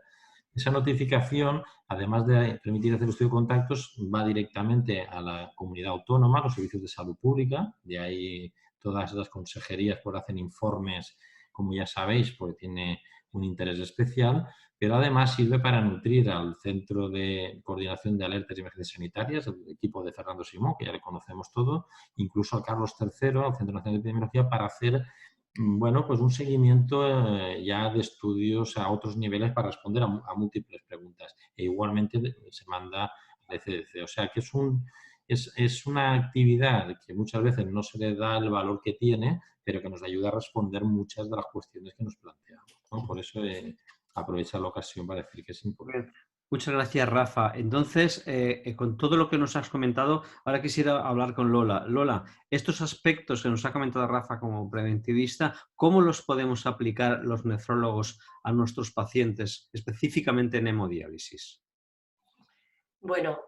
Speaker 3: Esa notificación, además de permitir hacer el estudio de contactos, va directamente a la comunidad autónoma, a los servicios de salud pública, de ahí todas las consejerías hacen informes, como ya sabéis, porque tiene un interés especial, pero además sirve para nutrir al Centro de Coordinación de Alertas y Emergencias Sanitarias, el equipo de Fernando Simón, que ya le conocemos todo, incluso al Carlos III, al Centro Nacional de Epidemiología, para hacer pues un seguimiento ya de estudios a otros niveles para responder a múltiples preguntas. E igualmente se manda al ECDC. O sea que es una actividad que muchas veces no se le da el valor que tiene, pero que nos ayuda a responder muchas de las cuestiones que nos planteamos, ¿no? Por eso aprovechar la ocasión para decir que es importante.
Speaker 1: Muchas gracias, Rafa. Entonces, con todo lo que nos has comentado, ahora quisiera hablar con Lola. Lola, estos aspectos que nos ha comentado Rafa como preventivista, ¿cómo los podemos aplicar los nefrólogos a nuestros pacientes, específicamente en hemodiálisis?
Speaker 5: Bueno,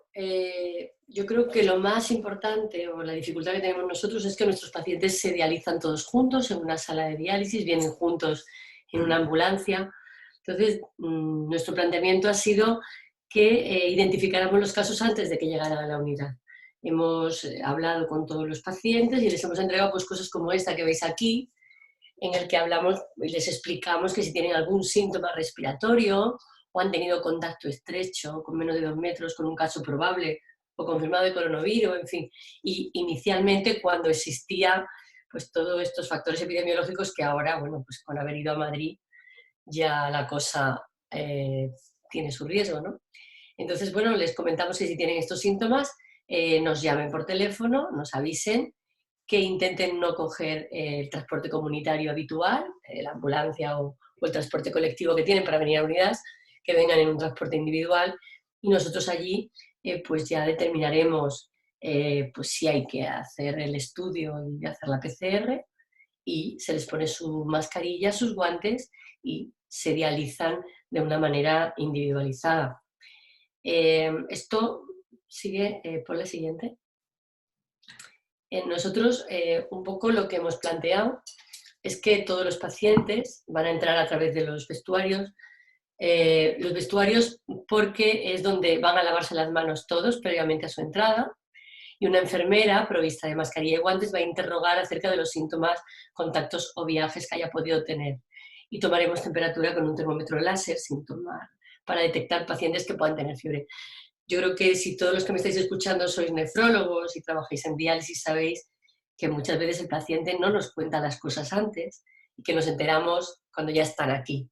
Speaker 5: yo creo que lo más importante o la dificultad que tenemos nosotros es que nuestros pacientes se dializan todos juntos en una sala de diálisis, vienen juntos en una ambulancia. Entonces, nuestro planteamiento ha sido que identificáramos los casos antes de que llegaran a la unidad. Hemos hablado con todos los pacientes y les hemos entregado pues, cosas como esta que veis aquí, en el que hablamos y les explicamos que si tienen algún síntoma respiratorio o han tenido contacto estrecho con menos de 2 metros con un caso probable o confirmado de coronavirus, en fin. Y inicialmente cuando existía pues todos estos factores epidemiológicos que ahora, bueno, pues con haber ido a Madrid ya la cosa tiene su riesgo, ¿no? Entonces, bueno, les comentamos que si tienen estos síntomas, nos llamen por teléfono, nos avisen, que intenten no coger el transporte comunitario habitual, la ambulancia o el transporte colectivo que tienen para venir a unidades, que vengan en un transporte individual y nosotros allí pues ya determinaremos pues si hay que hacer el estudio y hacer la PCR y se les pone su mascarilla, sus guantes y se dializan de una manera individualizada. Esto sigue por la siguiente. Nosotros un poco lo que hemos planteado es que todos los pacientes van a entrar a través de los vestuarios porque es donde van a lavarse las manos todos previamente a su entrada y una enfermera provista de mascarilla y guantes va a interrogar acerca de los síntomas, contactos o viajes que haya podido tener y tomaremos temperatura con un termómetro láser sin tomar para detectar pacientes que puedan tener fiebre. Yo creo que si todos los que me estáis escuchando sois nefrólogos y trabajáis en diálisis sabéis que muchas veces el paciente no nos cuenta las cosas antes y que nos enteramos cuando ya están aquí.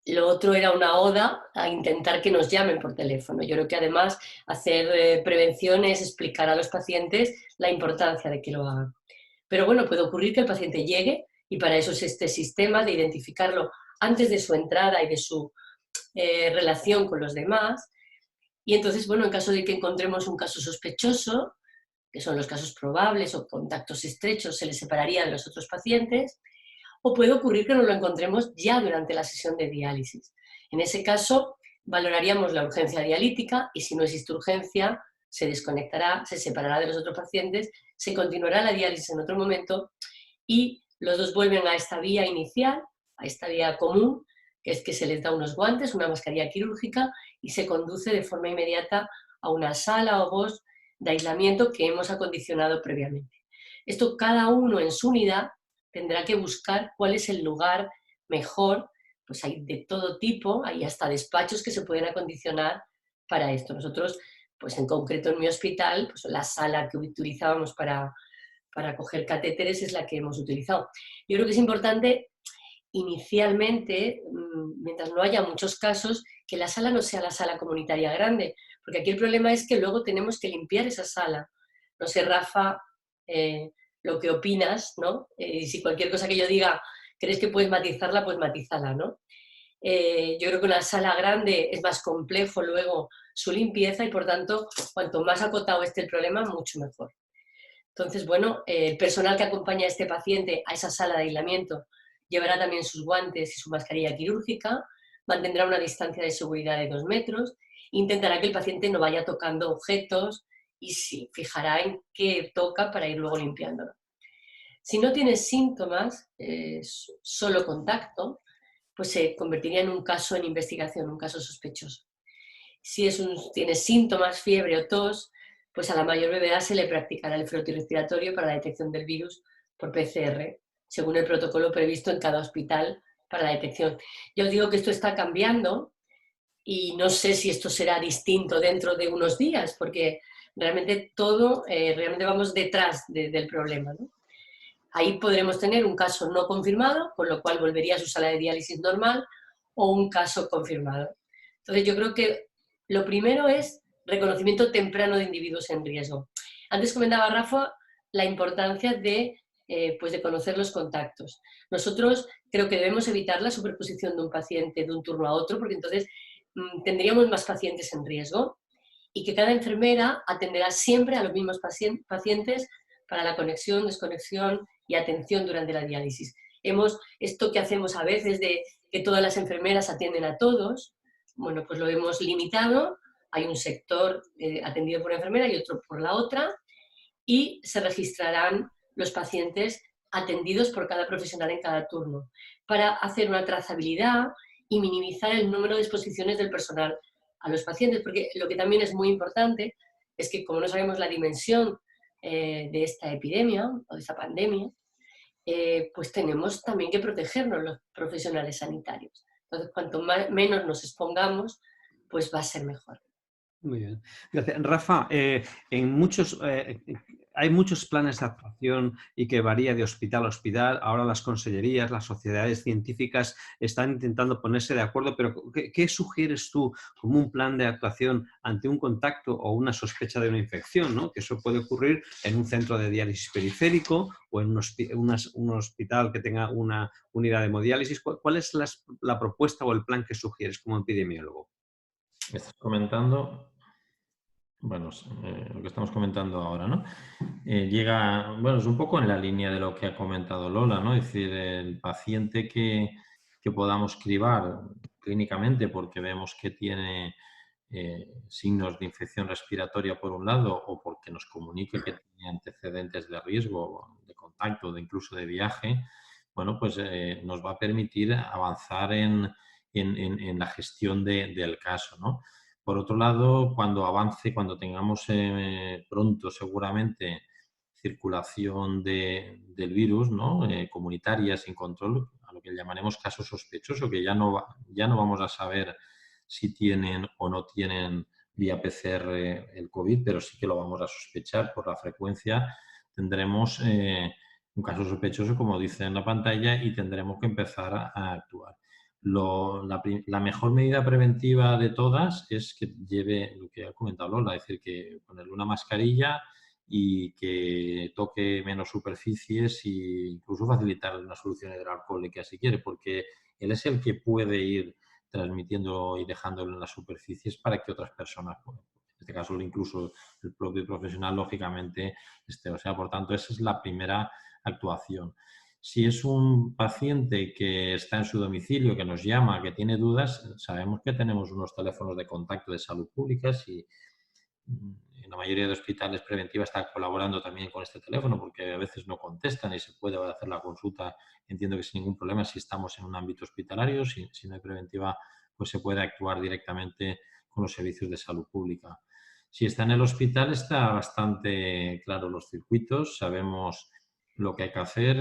Speaker 5: Lo otro era una oda a intentar que nos llamen por teléfono. Yo creo que además hacer prevención es explicar a los pacientes la importancia de que lo hagan. Pero bueno, puede ocurrir que el paciente llegue y para eso es este sistema de identificarlo antes de su entrada y de su relación con los demás. Y entonces, bueno, en caso de que encontremos un caso sospechoso, que son los casos probables o contactos estrechos, se les separaría de los otros pacientes, o puede ocurrir que nos lo encontremos ya durante la sesión de diálisis. En ese caso, valoraríamos la urgencia dialítica y si no existe urgencia, se desconectará, se separará de los otros pacientes, se continuará la diálisis en otro momento y los dos vuelven a esta vía inicial, a esta vía común, que es que se les da unos guantes, una mascarilla quirúrgica y se conduce de forma inmediata a una sala o voz de aislamiento que hemos acondicionado previamente. Esto cada uno en su unidad tendrá que buscar cuál es el lugar mejor, pues hay de todo tipo, hay hasta despachos que se pueden acondicionar para esto. Nosotros, pues en concreto en mi hospital, pues la sala que utilizábamos para coger catéteres es la que hemos utilizado. Yo creo que es importante inicialmente, mientras no haya muchos casos, que la sala no sea la sala comunitaria grande, porque aquí el problema es que luego tenemos que limpiar esa sala. No sé, Rafa, lo que opinas, ¿no? Si cualquier cosa que yo diga crees que puedes matizarla, pues matízala, ¿no? Yo creo que una sala grande es más complejo luego su limpieza y por tanto, cuanto más acotado esté el problema, mucho mejor. Entonces, bueno, el personal que acompaña a este paciente a esa sala de aislamiento llevará también sus guantes y su mascarilla quirúrgica, mantendrá una distancia de seguridad de 2 metros, intentará que el paciente no vaya tocando objetos y se fijará en qué toca para ir luego limpiándolo. Si no tienes síntomas, solo contacto, pues se convertiría en un caso en investigación, un caso sospechoso. Si tienes síntomas, fiebre o tos, pues a la mayor brevedad se le practicará el respiratorio para la detección del virus por PCR, según el protocolo previsto en cada hospital para la detección. Yo os digo que esto está cambiando y no sé si esto será distinto dentro de unos días, porque realmente realmente vamos detrás del problema, ¿no? Ahí podremos tener un caso no confirmado, con lo cual volvería a su sala de diálisis normal, o un caso confirmado. Entonces yo creo que lo primero es reconocimiento temprano de individuos en riesgo. Antes comentaba Rafa la importancia de conocer los contactos. Nosotros creo que debemos evitar la superposición de un paciente de un turno a otro, porque entonces tendríamos más pacientes en riesgo y que cada enfermera atenderá siempre a los mismos pacientes para la conexión, desconexión y atención durante la diálisis. Esto que hacemos a veces de que todas las enfermeras atienden a todos, bueno, pues lo hemos limitado. Hay un sector atendido por una enfermera y otro por la otra, y se registrarán los pacientes atendidos por cada profesional en cada turno, para hacer una trazabilidad y minimizar el número de exposiciones del personal a los pacientes, porque lo que también es muy importante es que, como no sabemos la dimensión de esta epidemia o de esta pandemia, pues tenemos también que protegernos los profesionales sanitarios. Entonces, cuanto menos nos expongamos, pues va a ser mejor.
Speaker 1: Muy bien. Gracias. Rafa, hay muchos planes de actuación y que varía de hospital a hospital. Ahora las consellerías, las sociedades científicas están intentando ponerse de acuerdo, pero ¿qué sugieres tú como un plan de actuación ante un contacto o una sospecha de una infección, ¿no? Que eso puede ocurrir en un centro de diálisis periférico o en un hospital que tenga una unidad de hemodiálisis? ¿Cuál es la propuesta o el plan que sugieres como epidemiólogo?
Speaker 3: Estás comentando... Bueno, lo que estamos comentando ahora, ¿no? Bueno, es un poco en la línea de lo que ha comentado Lola, ¿no? Es decir, el paciente que podamos cribar clínicamente porque vemos que tiene signos de infección respiratoria por un lado, o porque nos comunique que tiene antecedentes de riesgo, de contacto, de incluso de viaje, bueno, pues nos va a permitir avanzar en la gestión del caso, ¿no? Por otro lado, cuando tengamos pronto seguramente circulación del virus, ¿no? Comunitaria sin control, a lo que llamaremos caso sospechoso, que ya no vamos a saber si tienen o no tienen vía PCR el COVID, pero sí que lo vamos a sospechar por la frecuencia. Tendremos un caso sospechoso, como dice en la pantalla, y tendremos que empezar a actuar. La mejor medida preventiva de todas es que lleve lo que ha comentado Lola, es decir, que ponerle una mascarilla y que toque menos superficies e incluso facilitar una solución hidroalcohólica si quiere, porque él es el que puede ir transmitiendo y dejándolo en las superficies para que otras personas, en este caso incluso el propio profesional, lógicamente, o sea, por tanto, esa es la primera actuación. Si es un paciente que está en su domicilio, que nos llama, que tiene dudas, sabemos que tenemos unos teléfonos de contacto de salud pública y en la mayoría de hospitales preventiva está colaborando también con este teléfono porque a veces no contestan y se puede hacer la consulta, entiendo que sin ningún problema si estamos en un ámbito hospitalario, si no hay preventiva, pues se puede actuar directamente con los servicios de salud pública. Si está en el hospital está bastante claro los circuitos, sabemos lo que hay que hacer.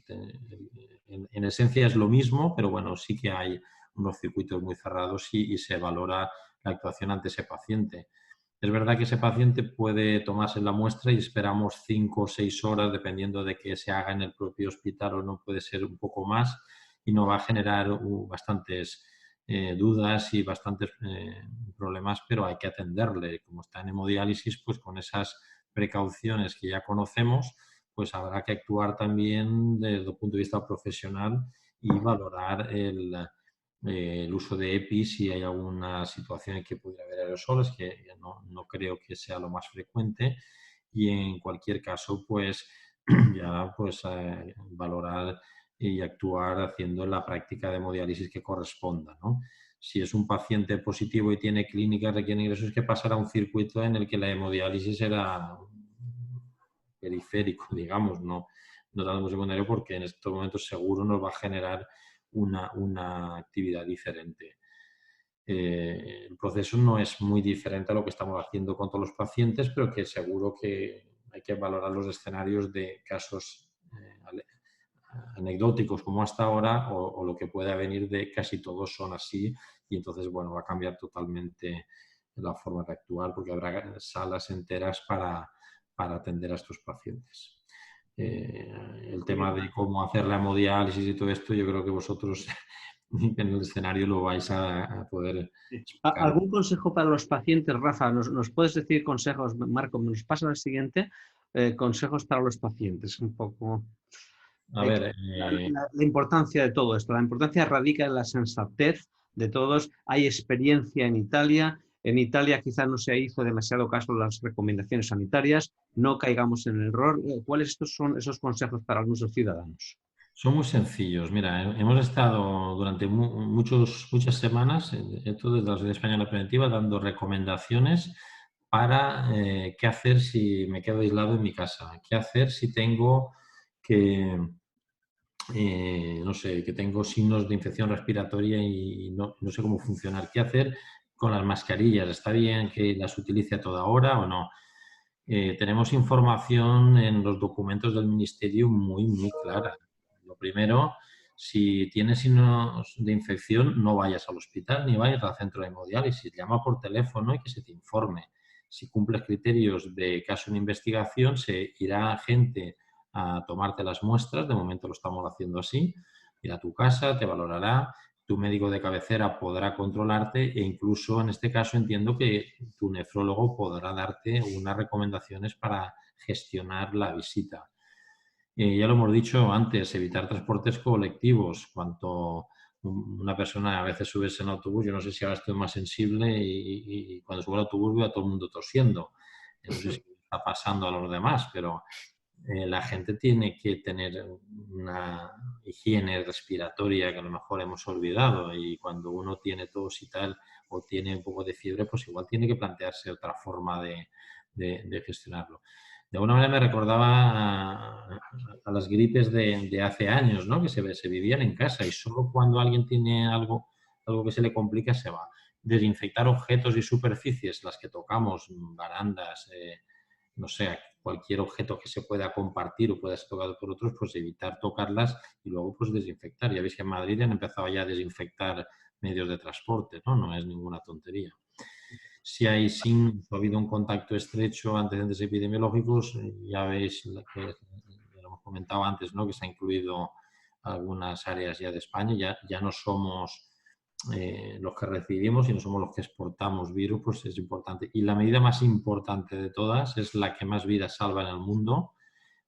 Speaker 3: En esencia es lo mismo, pero bueno, sí que hay unos circuitos muy cerrados y se valora la actuación ante ese paciente. Es verdad que ese paciente puede tomarse la muestra y esperamos 5 o 6 horas, dependiendo de que se haga en el propio hospital o no, puede ser un poco más, y nos va a generar bastantes dudas y bastantes problemas, pero hay que atenderle. Como está en hemodiálisis, pues con esas precauciones que ya conocemos, pues habrá que actuar también desde el punto de vista profesional y valorar el uso de EPI si hay alguna situación en que pudiera haber aerosoles, que no creo que sea lo más frecuente, y en cualquier caso pues ya pues valorar y actuar haciendo la práctica de hemodiálisis que corresponda, ¿no? Si es un paciente positivo y tiene clínica, requiere ingresos, que pasará a un circuito en el que la hemodiálisis era periférico, digamos, no tanto secundario, porque en estos momentos seguro nos va a generar una actividad diferente. El proceso no es muy diferente a lo que estamos haciendo con todos los pacientes, pero que seguro que hay que valorar los escenarios de casos anecdóticos como hasta ahora o lo que pueda venir de casi todos son así, y entonces, bueno, va a cambiar totalmente la forma de actuar porque habrá salas enteras para atender a estos pacientes. El tema de cómo hacer la hemodiálisis y todo esto, yo creo que vosotros en el escenario lo vais a poder explicar.
Speaker 1: ¿Algún consejo para los pacientes, Rafa? ¿Nos puedes decir consejos? Marco, nos pasa al siguiente. Consejos para los pacientes, un poco...
Speaker 3: A ver,
Speaker 1: la importancia de todo esto. La importancia radica en la sensatez de todos. Hay experiencia en Italia. En Italia quizás no se hizo demasiado caso a las recomendaciones sanitarias. No caigamos en el error. ¿Cuáles son esos consejos para nuestros ciudadanos?
Speaker 3: Son muy sencillos. Mira, hemos estado durante muchas semanas, esto desde la Sociedad Española Preventiva, dando recomendaciones para qué hacer si me quedo aislado en mi casa, qué hacer si tengo que, no sé, que tengo signos de infección respiratoria y no sé cómo funcionar, qué hacer con las mascarillas, ¿está bien que las utilice a toda hora o no? Tenemos información en los documentos del Ministerio muy clara. Lo primero, si tienes signos de infección, no vayas al hospital ni vayas al centro de hemodiálisis. Llama por teléfono y que se te informe. Si cumples criterios de caso en investigación, se irá gente a tomarte las muestras. De momento lo estamos haciendo así. Ir a tu casa, te valorará. Tu médico de cabecera podrá controlarte e incluso en este caso entiendo que tu nefrólogo podrá darte unas recomendaciones para gestionar la visita. Ya lo hemos dicho antes, evitar transportes colectivos. Cuanto una persona a veces subes en autobús, yo no sé si ahora estoy más sensible y cuando subo al autobús veo a todo el mundo tosiendo. No sé si está pasando a los demás, pero la gente tiene que tener una higiene respiratoria que a lo mejor hemos olvidado y cuando uno tiene tos y tal o tiene un poco de fiebre, pues igual tiene que plantearse otra forma de gestionarlo. De alguna manera me recordaba a las gripes de hace años, ¿no? Que se vivían en casa y solo cuando alguien tiene algo que se le complica se va. Desinfectar objetos y superficies, las que tocamos, barandas, no sé, cualquier objeto que se pueda compartir o pueda ser tocado por otros, pues evitar tocarlas y luego pues desinfectar. Ya veis que en Madrid han empezado ya a desinfectar medios de transporte, ¿no? No es ninguna tontería. Si hay signos o ha habido un contacto estrecho, antecedentes epidemiológicos, ya veis que ya lo hemos comentado antes, ¿no? Que se ha incluido algunas áreas ya de España, ya no somos los que recibimos y no somos los que exportamos virus, pues es importante. Y la medida más importante de todas es la que más vidas salva en el mundo,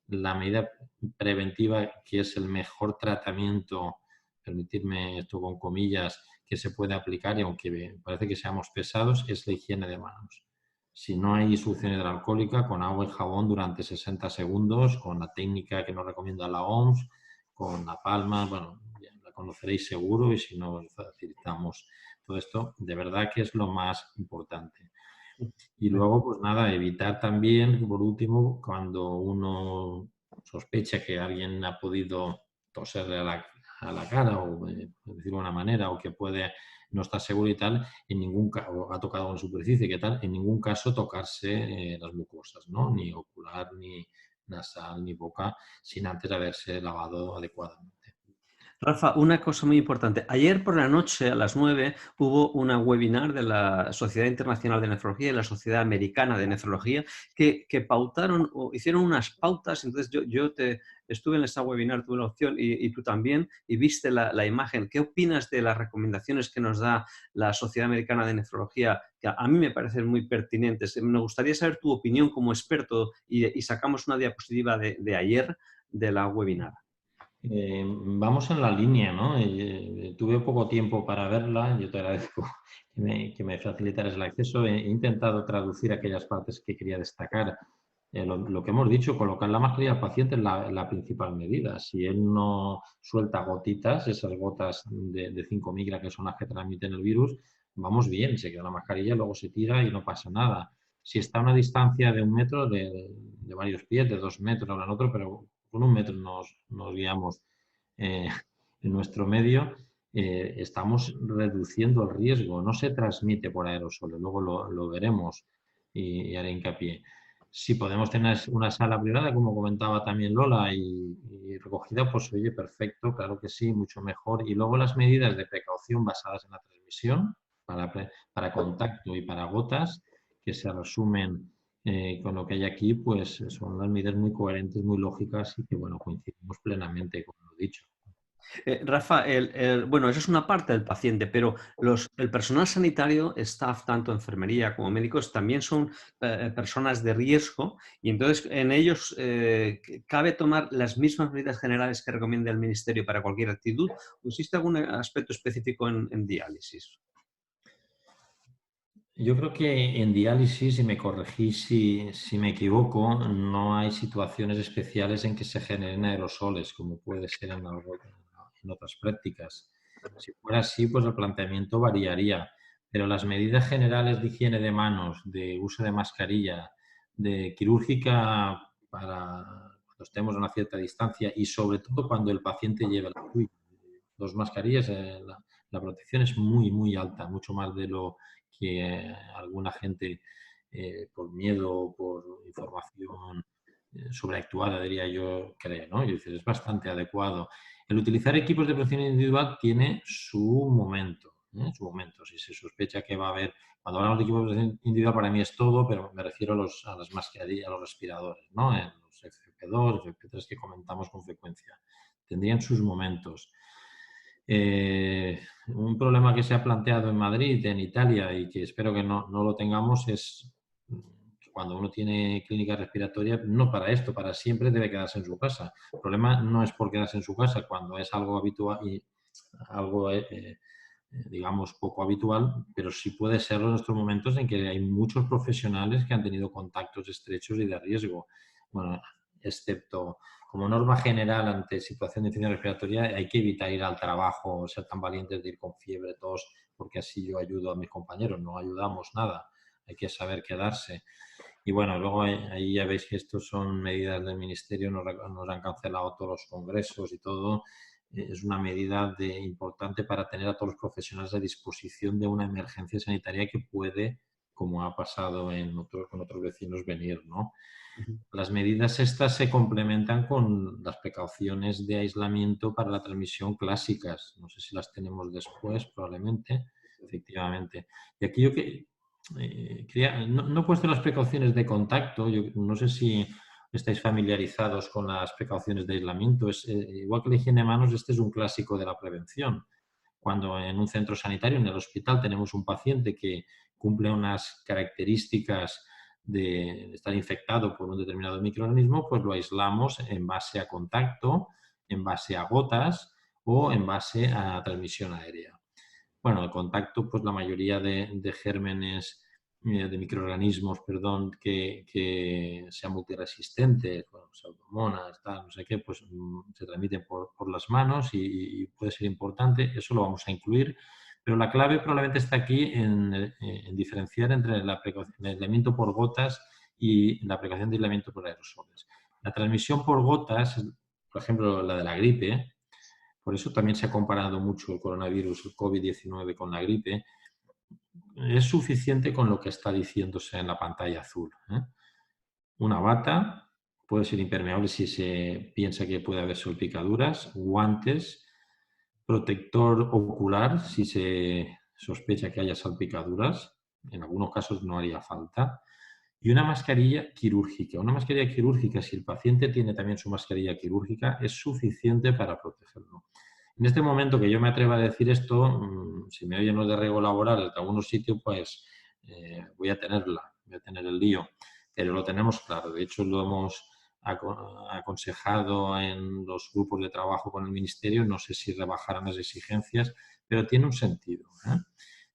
Speaker 3: la medida preventiva, que es el mejor tratamiento, permitirme esto con comillas, que se puede aplicar y aunque parece que seamos pesados, es la higiene de manos. Si no hay solución hidroalcohólica, con agua y jabón durante 60 segundos, con la técnica que nos recomienda la OMS, con la palma, bueno, ya la conoceréis seguro y si no, facilitamos todo esto. De verdad que es lo más importante. Y luego, pues nada, evitar también, por último, cuando uno sospecha que alguien ha podido toserle a la cara, o por decirlo de una manera, o que puede no estar seguro y tal, en ningún caso, ha tocado una superficie, ¿qué tal? En ningún caso tocarse las mucosas, ¿no? Ni ocular, ni nasal, ni boca, sin antes haberse lavado adecuadamente.
Speaker 1: Rafa, una cosa muy importante. Ayer por la noche, a las 9, hubo una webinar de la Sociedad Internacional de Nefrología y la Sociedad Americana de Nefrología que pautaron o hicieron unas pautas. Entonces yo estuve en esa webinar, tuve la opción y tú también, y viste la imagen. ¿Qué opinas de las recomendaciones que nos da la Sociedad Americana de Nefrología? Que a mí me parecen muy pertinentes. Me gustaría saber tu opinión como experto y sacamos una diapositiva de ayer de la webinar.
Speaker 3: Vamos en la línea, ¿no? Tuve poco tiempo para verla, yo te agradezco que me facilitaras el acceso. He intentado traducir aquellas partes que quería destacar. Lo que hemos dicho, colocar la mascarilla al paciente es la principal medida. Si él no suelta gotitas, esas gotas de 5 micras que son las que transmiten el virus, vamos bien, se queda la mascarilla, luego se tira y no pasa nada. Si está a una distancia de 1 metro, de varios pies, de 2 metros, ahora en otro, pero con 1 metro nos guiamos en nuestro medio, estamos reduciendo el riesgo. No se transmite por aerosoles, luego lo veremos y haré hincapié. Si podemos tener una sala privada, como comentaba también Lola, y recogida, pues oye, perfecto, claro que sí, mucho mejor. Y luego las medidas de precaución basadas en la transmisión para contacto y para gotas, que se resumen con lo que hay aquí, pues son las medidas muy coherentes, muy lógicas y que, bueno, coincidimos plenamente con lo dicho.
Speaker 1: Rafa, bueno, eso es una parte del paciente, pero el personal sanitario, staff, tanto enfermería como médicos, también son personas de riesgo y entonces en ellos cabe tomar las mismas medidas generales que recomienda el Ministerio para cualquier actitud o existe algún aspecto específico en diálisis.
Speaker 3: Yo creo que en diálisis, y me corregís si me equivoco, no hay situaciones especiales en que se generen aerosoles, como puede ser en otras prácticas. Si fuera así, pues el planteamiento variaría. Pero las medidas generales de higiene de manos, de uso de mascarilla, de quirúrgica para cuando estemos a una cierta distancia y sobre todo cuando el paciente lleve la suya. Dos mascarillas, la protección es muy, muy alta, mucho más de lo que alguna gente por miedo o por información sobreactuada, diría yo, cree, ¿no? Es decir, es bastante adecuado. El utilizar equipos de protección individual tiene su momento, ¿eh? Su momento. Si se sospecha que va a haber, cuando hablamos de equipos de protección individual para mí es todo, pero me refiero a las mascarillas, a los respiradores, ¿no? Los FFP2, FFP3 que comentamos con frecuencia. Tendrían sus momentos. Un problema que se ha planteado en Madrid, en Italia, y que espero que no lo tengamos, es que cuando uno tiene clínica respiratoria, no para esto, para siempre debe quedarse en su casa. El problema no es por quedarse en su casa, cuando es algo habitual y algo, digamos, poco habitual, pero sí puede serlo en estos momentos en que hay muchos profesionales que han tenido contactos estrechos y de riesgo. Bueno, excepto como norma general ante situación de infección respiratoria, hay que evitar ir al trabajo, ser tan valientes de ir con fiebre, tos, porque así yo ayudo a mis compañeros, no ayudamos nada, hay que saber quedarse. Y bueno, luego ahí ya veis que estos son medidas del Ministerio, nos han cancelado todos los congresos y todo. Es una medida importante para tener a todos los profesionales a disposición de una emergencia sanitaria que puede, como ha pasado con otros vecinos, venir, ¿no? Las medidas estas se complementan con las precauciones de aislamiento para la transmisión clásicas. No sé si las tenemos después, probablemente, efectivamente. Y aquí yo no he puesto las precauciones de contacto. Yo no sé si estáis familiarizados con las precauciones de aislamiento. Igual que la higiene de manos, este es un clásico de la prevención. Cuando en un centro sanitario, en el hospital, tenemos un paciente que cumple unas características de estar infectado por un determinado microorganismo, pues lo aislamos en base a contacto, en base a gotas o en base a transmisión aérea. Bueno, el contacto, pues la mayoría de gérmenes, de microorganismos, perdón, que sean multiresistentes, bueno, pseudomonas, tal, no sé qué, pues se transmiten por las manos y puede ser importante, eso lo vamos a incluir. Pero la clave probablemente está aquí en diferenciar entre el aislamiento por gotas y la precaución de aislamiento por aerosoles. La transmisión por gotas, por ejemplo, la de la gripe, por eso también se ha comparado mucho el coronavirus, el COVID-19 con la gripe, es suficiente con lo que está diciéndose en la pantalla azul, ¿eh? Una bata puede ser impermeable si se piensa que puede haber salpicaduras, guantes, protector ocular si se sospecha que haya salpicaduras, en algunos casos no haría falta, y una mascarilla quirúrgica. Una mascarilla quirúrgica, si el paciente tiene también su mascarilla quirúrgica, es suficiente para protegerlo. En este momento que yo me atrevo a decir esto, si me oyen los de riesgo laboral en algunos sitios, pues voy a tener el lío, pero lo tenemos claro. De hecho, lo hemos aconsejado en los grupos de trabajo con el Ministerio, no sé si rebajarán las exigencias, pero tiene un sentido, ¿eh?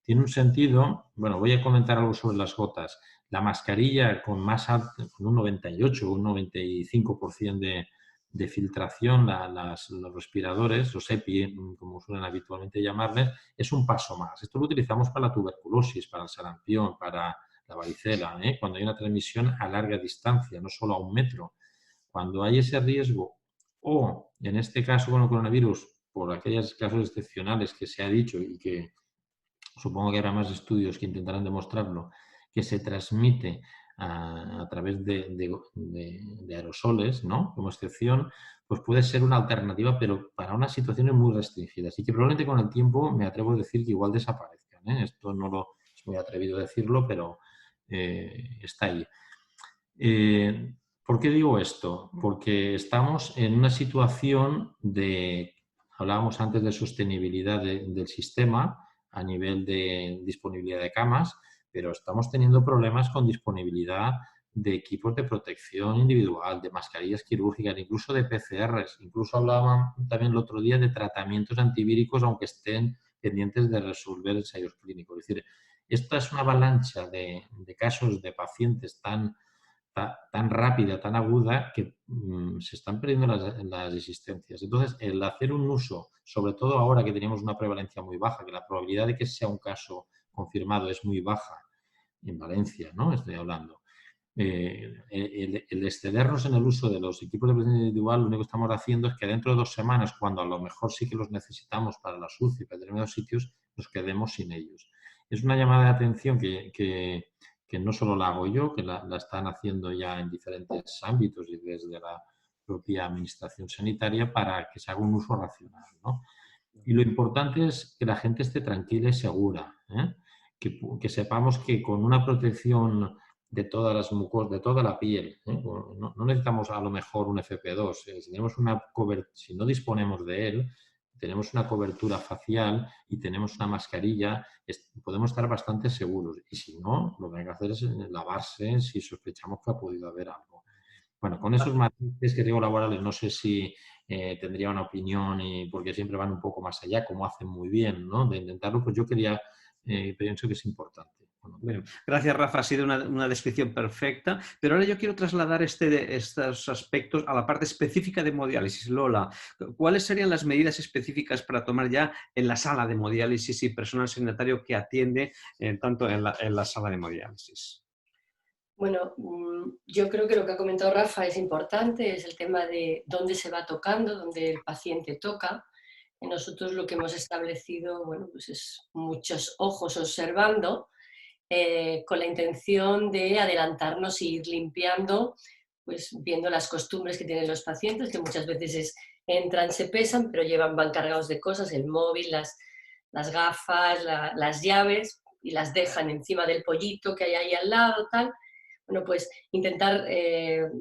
Speaker 3: Tiene un sentido. Bueno, voy a comentar algo sobre las gotas. La mascarilla con un 98 o un 95% de filtración, los respiradores, los EPI, como suelen habitualmente llamarles, es un paso más. Esto lo utilizamos para la tuberculosis, para el sarampión, para la varicela, ¿eh? Cuando hay una transmisión a larga distancia, no solo a 1 metro. Cuando hay ese riesgo, o en este caso con el coronavirus, por aquellos casos excepcionales que se ha dicho y que supongo que habrá más estudios que intentarán demostrarlo, que se transmite a través de aerosoles, ¿no? Como excepción, pues puede ser una alternativa, pero para unas situaciones muy restringidas y que probablemente con el tiempo me atrevo a decir que igual desaparezcan, ¿eh? Esto no lo es muy atrevido a decirlo, pero está ahí. ¿Por qué digo esto? Porque estamos en una situación de Hablábamos antes de sostenibilidad del sistema a nivel de disponibilidad de camas, pero estamos teniendo problemas con disponibilidad de equipos de protección individual, de mascarillas quirúrgicas, incluso de PCRs. Incluso hablaban también el otro día de tratamientos antivíricos, aunque estén pendientes de resolver ensayos clínicos. Es decir, esta es una avalancha de casos de pacientes tan rápida, tan aguda, que se están perdiendo las existencias. Entonces, el hacer un uso, sobre todo ahora que tenemos una prevalencia muy baja, que la probabilidad de que sea un caso confirmado es muy baja, en Valencia, ¿no? Estoy hablando. El excedernos en el uso de los equipos de protección individual, lo único que estamos haciendo es que dentro de 2 semanas, cuando a lo mejor sí que los necesitamos para la UCI y para determinados sitios, nos quedemos sin ellos. Es una llamada de atención que no solo la hago yo, que la están haciendo ya en diferentes ámbitos y desde la propia administración sanitaria, para que se haga un uso racional, ¿no? Y lo importante es que la gente esté tranquila y segura, ¿eh? Que sepamos que con una protección de todas las mucosas, de toda la piel, ¿eh? No necesitamos a lo mejor un FP2, si no disponemos de él, tenemos una cobertura facial y tenemos una mascarilla, podemos estar bastante seguros. Y si no, lo que hay que hacer es lavarse si sospechamos que ha podido haber algo. Bueno, con esos matices que digo laborales, no sé si tendría una opinión, porque siempre van un poco más allá, como hacen muy bien, ¿no? De intentarlo, pues yo pienso que es importante.
Speaker 1: Bueno, gracias, Rafa. Ha sido una descripción perfecta, pero ahora yo quiero trasladar estos aspectos a la parte específica de hemodiálisis. Lola, ¿cuáles serían las medidas específicas para tomar ya en la sala de hemodiálisis y personal sanitario que atiende tanto en la sala de hemodiálisis?
Speaker 5: Bueno, yo creo que lo que ha comentado Rafa es importante, es el tema de dónde se va tocando, dónde el paciente toca. Y nosotros lo que hemos establecido, bueno, pues es muchos ojos observando, con la intención de adelantarnos e ir limpiando, pues viendo las costumbres que tienen los pacientes, que muchas veces entran, se pesan, pero van cargados de cosas, el móvil, las gafas, las llaves, y las dejan encima del pollito que hay ahí al lado, tal. Bueno, pues intentar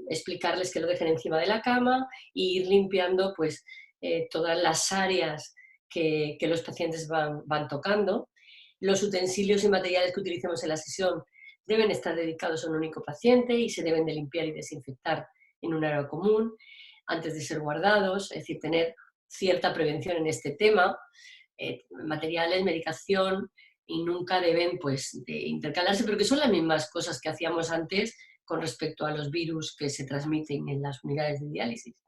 Speaker 5: explicarles que lo dejen encima de la cama e ir limpiando pues todas las áreas que los pacientes van tocando. Los utensilios y materiales que utilicemos en la sesión deben estar dedicados a un único paciente y se deben de limpiar y desinfectar en un área común antes de ser guardados, es decir, tener cierta prevención en este tema. Materiales, medicación, y nunca deben pues, de intercalarse, pero que son las mismas cosas que hacíamos antes con respecto a los virus que se transmiten en las unidades de diálisis.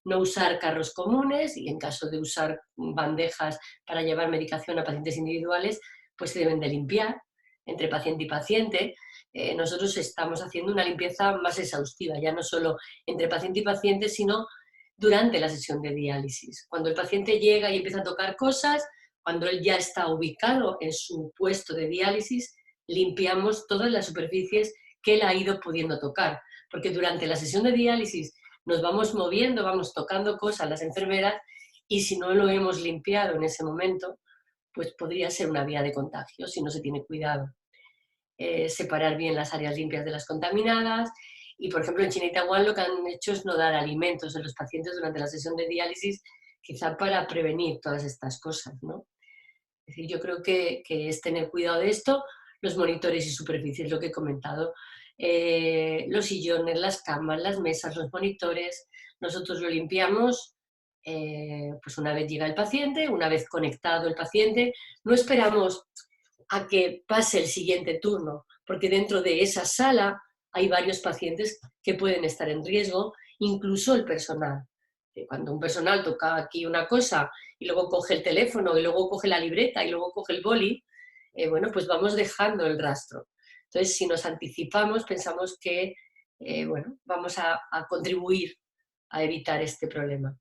Speaker 5: No usar carros comunes y en caso de usar bandejas para llevar medicación a pacientes individuales, pues se deben de limpiar entre paciente y paciente. Nosotros estamos haciendo una limpieza más exhaustiva, ya no solo entre paciente y paciente, sino durante la sesión de diálisis. Cuando el paciente llega y empieza a tocar cosas, cuando él ya está ubicado en su puesto de diálisis, limpiamos todas las superficies que él ha ido pudiendo tocar, porque durante la sesión de diálisis nos vamos moviendo, vamos tocando cosas las enfermeras, y si no lo hemos limpiado en ese momento, pues podría ser una vía de contagio si no se tiene cuidado. Separar bien las áreas limpias de las contaminadas, y por ejemplo en China y Taiwán lo que han hecho es no dar alimentos a los pacientes durante la sesión de diálisis, quizá para prevenir todas estas cosas, ¿no? Es decir, yo creo que es tener cuidado de esto, los monitores y superficies, lo que he comentado, los sillones, las camas, las mesas, los monitores, nosotros lo limpiamos pues una vez llega el paciente, una vez conectado el paciente, no esperamos a que pase el siguiente turno, porque dentro de esa sala hay varios pacientes que pueden estar en riesgo, incluso el personal. Cuando un personal toca aquí una cosa y luego coge el teléfono y luego coge la libreta y luego coge el boli, bueno, pues vamos dejando el rastro. Entonces, si nos anticipamos, pensamos que bueno, vamos a contribuir a evitar este problema.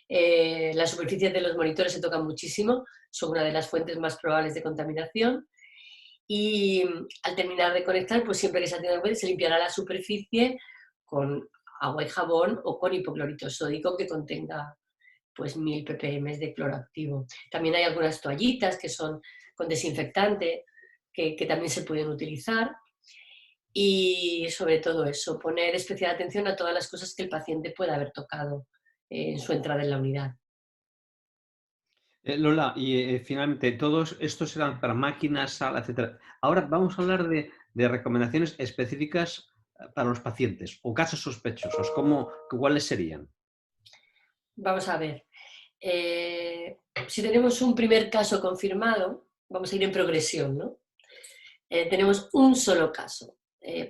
Speaker 5: Las superficies de los monitores se tocan muchísimo, son una de las fuentes más probables de contaminación, y al terminar de conectar, pues siempre que se atienda se limpiará la superficie con agua y jabón o con hipoclorito sódico que contenga pues 1000 ppm de cloro activo. También hay algunas toallitas que son con desinfectante que también se pueden utilizar, y sobre todo eso, poner especial atención a todas las cosas que el paciente pueda haber tocado en su entrada en la unidad.
Speaker 1: Lola, y finalmente, todos estos eran para máquinas, sala, etcétera. Ahora vamos a hablar de recomendaciones específicas para los pacientes o casos sospechosos. ¿Cuáles serían?
Speaker 5: Vamos a ver. Si tenemos un primer caso confirmado, vamos a ir en progresión, ¿no? Tenemos un solo caso.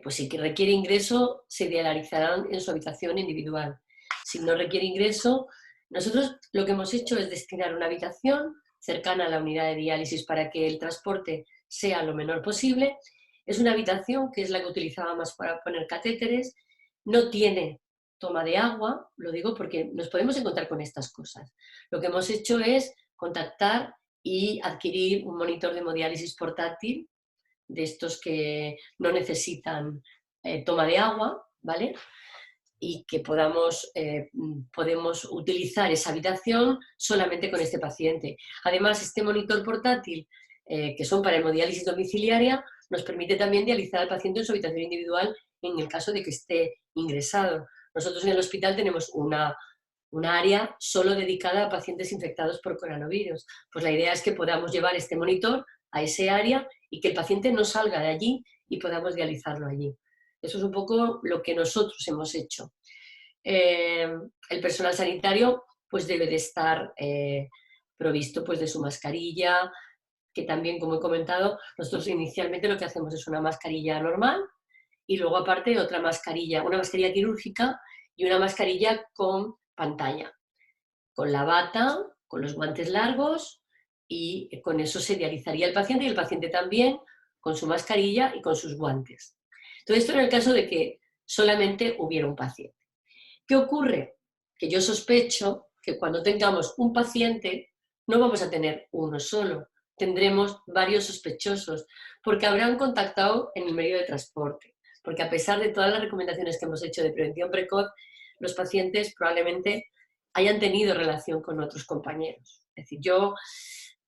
Speaker 5: Pues si requiere ingreso, se dializarán en su habitación individual. Si no requiere ingreso, nosotros lo que hemos hecho es destinar una habitación cercana a la unidad de diálisis para que el transporte sea lo menor posible. Es una habitación que es la que utilizábamos para poner catéteres, no tiene toma de agua, lo digo porque nos podemos encontrar con estas cosas. Lo que hemos hecho es contactar y adquirir un monitor de hemodiálisis portátil, de estos que no necesitan toma de agua, ¿vale? Y que podemos utilizar esa habitación solamente con este paciente. Además, este monitor portátil, que son para hemodiálisis domiciliaria, nos permite también dializar al paciente en su habitación individual en el caso de que esté ingresado. Nosotros en el hospital tenemos una área solo dedicada a pacientes infectados por coronavirus. Pues la idea es que podamos llevar este monitor a ese área y que el paciente no salga de allí y podamos dializarlo allí. Eso es un poco lo que nosotros hemos hecho. El personal sanitario pues debe de estar provisto pues de su mascarilla, que también, como he comentado, nosotros inicialmente lo que hacemos es una mascarilla normal y luego aparte otra mascarilla, una mascarilla quirúrgica y una mascarilla con pantalla, con la bata, con los guantes largos, y con eso se dializaría el paciente y el paciente también con su mascarilla y con sus guantes. Todo esto en el caso de que solamente hubiera un paciente. ¿Qué ocurre? Que yo sospecho que cuando tengamos un paciente no vamos a tener uno solo, tendremos varios sospechosos, porque habrán contactado en el medio de transporte, porque a pesar de todas las recomendaciones que hemos hecho de prevención precoz, los pacientes probablemente hayan tenido relación con otros compañeros. Es decir, yo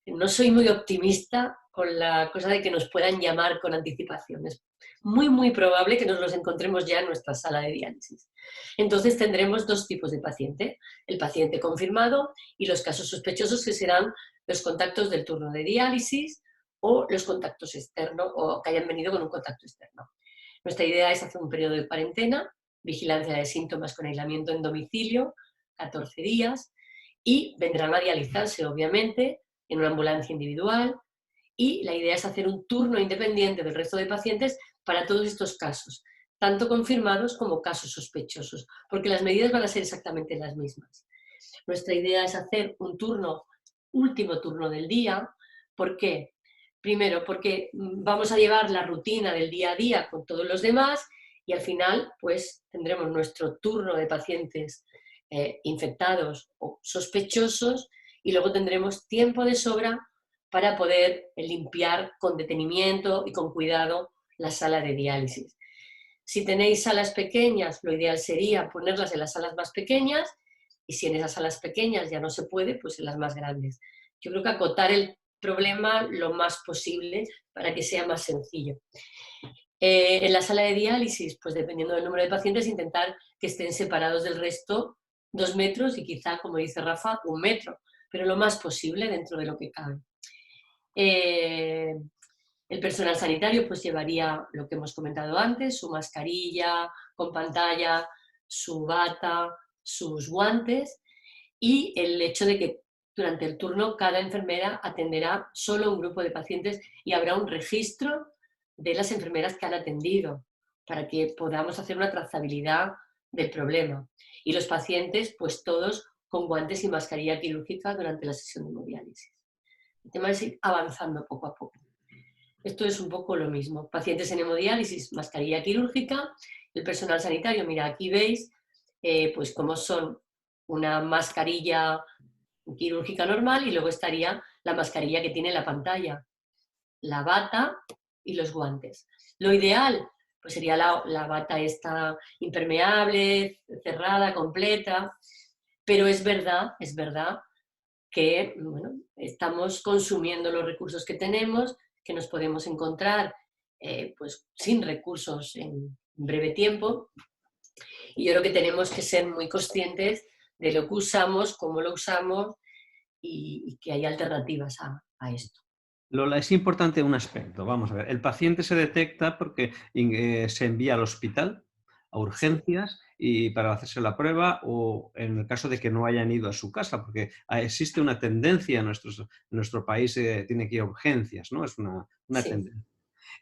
Speaker 5: no soy muy optimista con la cosa de que nos puedan llamar con anticipación. Es muy, muy probable que nos los encontremos ya en nuestra sala de diálisis. Entonces tendremos dos tipos de paciente, el paciente confirmado y los casos sospechosos, que serán los contactos del turno de diálisis o los contactos externos, o que hayan venido con un contacto externo. Nuestra idea es hacer un periodo de cuarentena, vigilancia de síntomas con aislamiento en domicilio, 14 días, y vendrán a dializarse, obviamente, en una ambulancia individual, y la idea es hacer un turno independiente del resto de pacientes para todos estos casos, tanto confirmados como casos sospechosos, porque las medidas van a ser exactamente las mismas. Nuestra idea es hacer un último turno del día. ¿Por qué? Primero, porque vamos a llevar la rutina del día a día con todos los demás y al final pues tendremos nuestro turno de pacientes infectados o sospechosos y luego tendremos tiempo de sobra para poder limpiar con detenimiento y con cuidado la sala de diálisis. Si tenéis salas pequeñas, lo ideal sería ponerlas en las salas más pequeñas, y si en esas salas pequeñas ya no se puede, pues en las más grandes. Yo creo que acotar el problema lo más posible para que sea más sencillo. En la sala de diálisis, pues dependiendo del número de pacientes, intentar que estén separados del resto 2 metros y quizá, como dice Rafa, 1 metro, pero lo más posible dentro de lo que cabe. El personal sanitario pues llevaría lo que hemos comentado antes, su mascarilla con pantalla, su bata, sus guantes, y el hecho de que durante el turno cada enfermera atenderá solo un grupo de pacientes y habrá un registro de las enfermeras que han atendido para que podamos hacer una trazabilidad del problema. Y los pacientes pues todos con guantes y mascarilla quirúrgica durante la sesión de hemodiálisis. El tema es ir avanzando poco a poco. Esto es un poco lo mismo. Pacientes en hemodiálisis, mascarilla quirúrgica. El personal sanitario, mira, aquí veis pues cómo son una mascarilla quirúrgica normal y luego estaría la mascarilla que tiene la pantalla, la bata y los guantes. Lo ideal pues sería la bata esta impermeable, cerrada, completa, pero es verdad que bueno, estamos consumiendo los recursos que tenemos, que nos podemos encontrar pues sin recursos en breve tiempo, y yo creo que tenemos que ser muy conscientes de lo que usamos, cómo lo usamos y que hay alternativas a esto.
Speaker 1: Lola, es importante un aspecto. Vamos a ver, el paciente se detecta porque se envía al hospital a urgencias y para hacerse la prueba, o en el caso de que no hayan ido a su casa, porque existe una tendencia en nuestro país, tiene que ir a urgencias, ¿no? Es una
Speaker 5: Sí.
Speaker 1: tendencia.